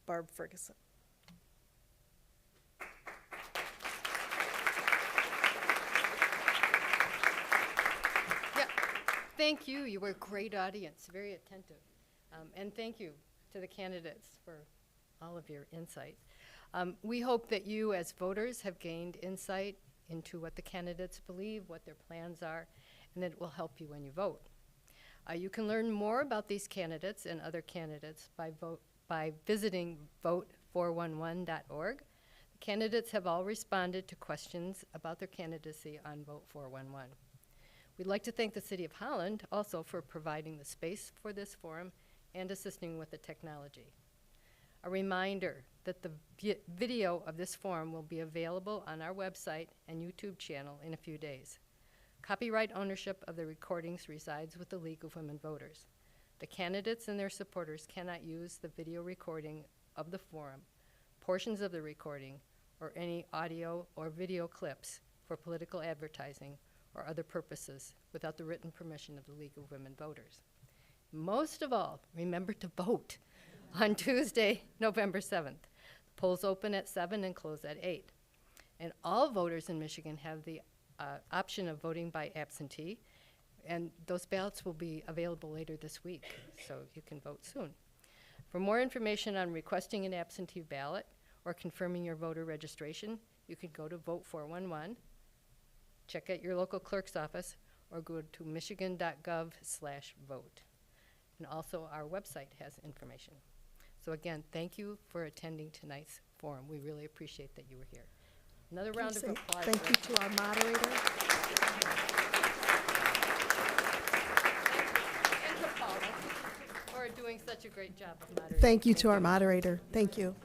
Barb Ferguson. Thank you. You were a great audience, very attentive. And thank you to the candidates for all of your insights. We hope that you as voters have gained insight into what the candidates believe, what their plans are, and it will help you when you vote. You can learn more about these candidates and other candidates by visiting vote411.org. The candidates have all responded to questions about their candidacy on Vote 411. We'd like to thank the City of Holland also for providing the space for this forum and assisting with the technology. A reminder that the video of this forum will be available on our website and YouTube channel in a few days. Copyright ownership of the recordings resides with the League of Women Voters. The candidates and their supporters cannot use the video recording of the forum, portions of the recording, or any audio or video clips for political advertising or other purposes without the written permission of the League of Women Voters. Most of all, remember to vote on Tuesday, November 7th. The polls open at 7 and close at 8. And all voters in Michigan have the option of voting by absentee, and those ballots will be available later this week, so you can vote soon. For more information on requesting an absentee ballot or confirming your voter registration, you can go to Vote 411, check out your local clerk's office, or go to michigan.gov/vote. And also our website has information. So again, thank you for attending tonight's forum. We really appreciate that you were here. Another round of applause. Thank you to our moderator. And to Paula for doing such a great job of moderating. Thank you to our moderator. Thank you.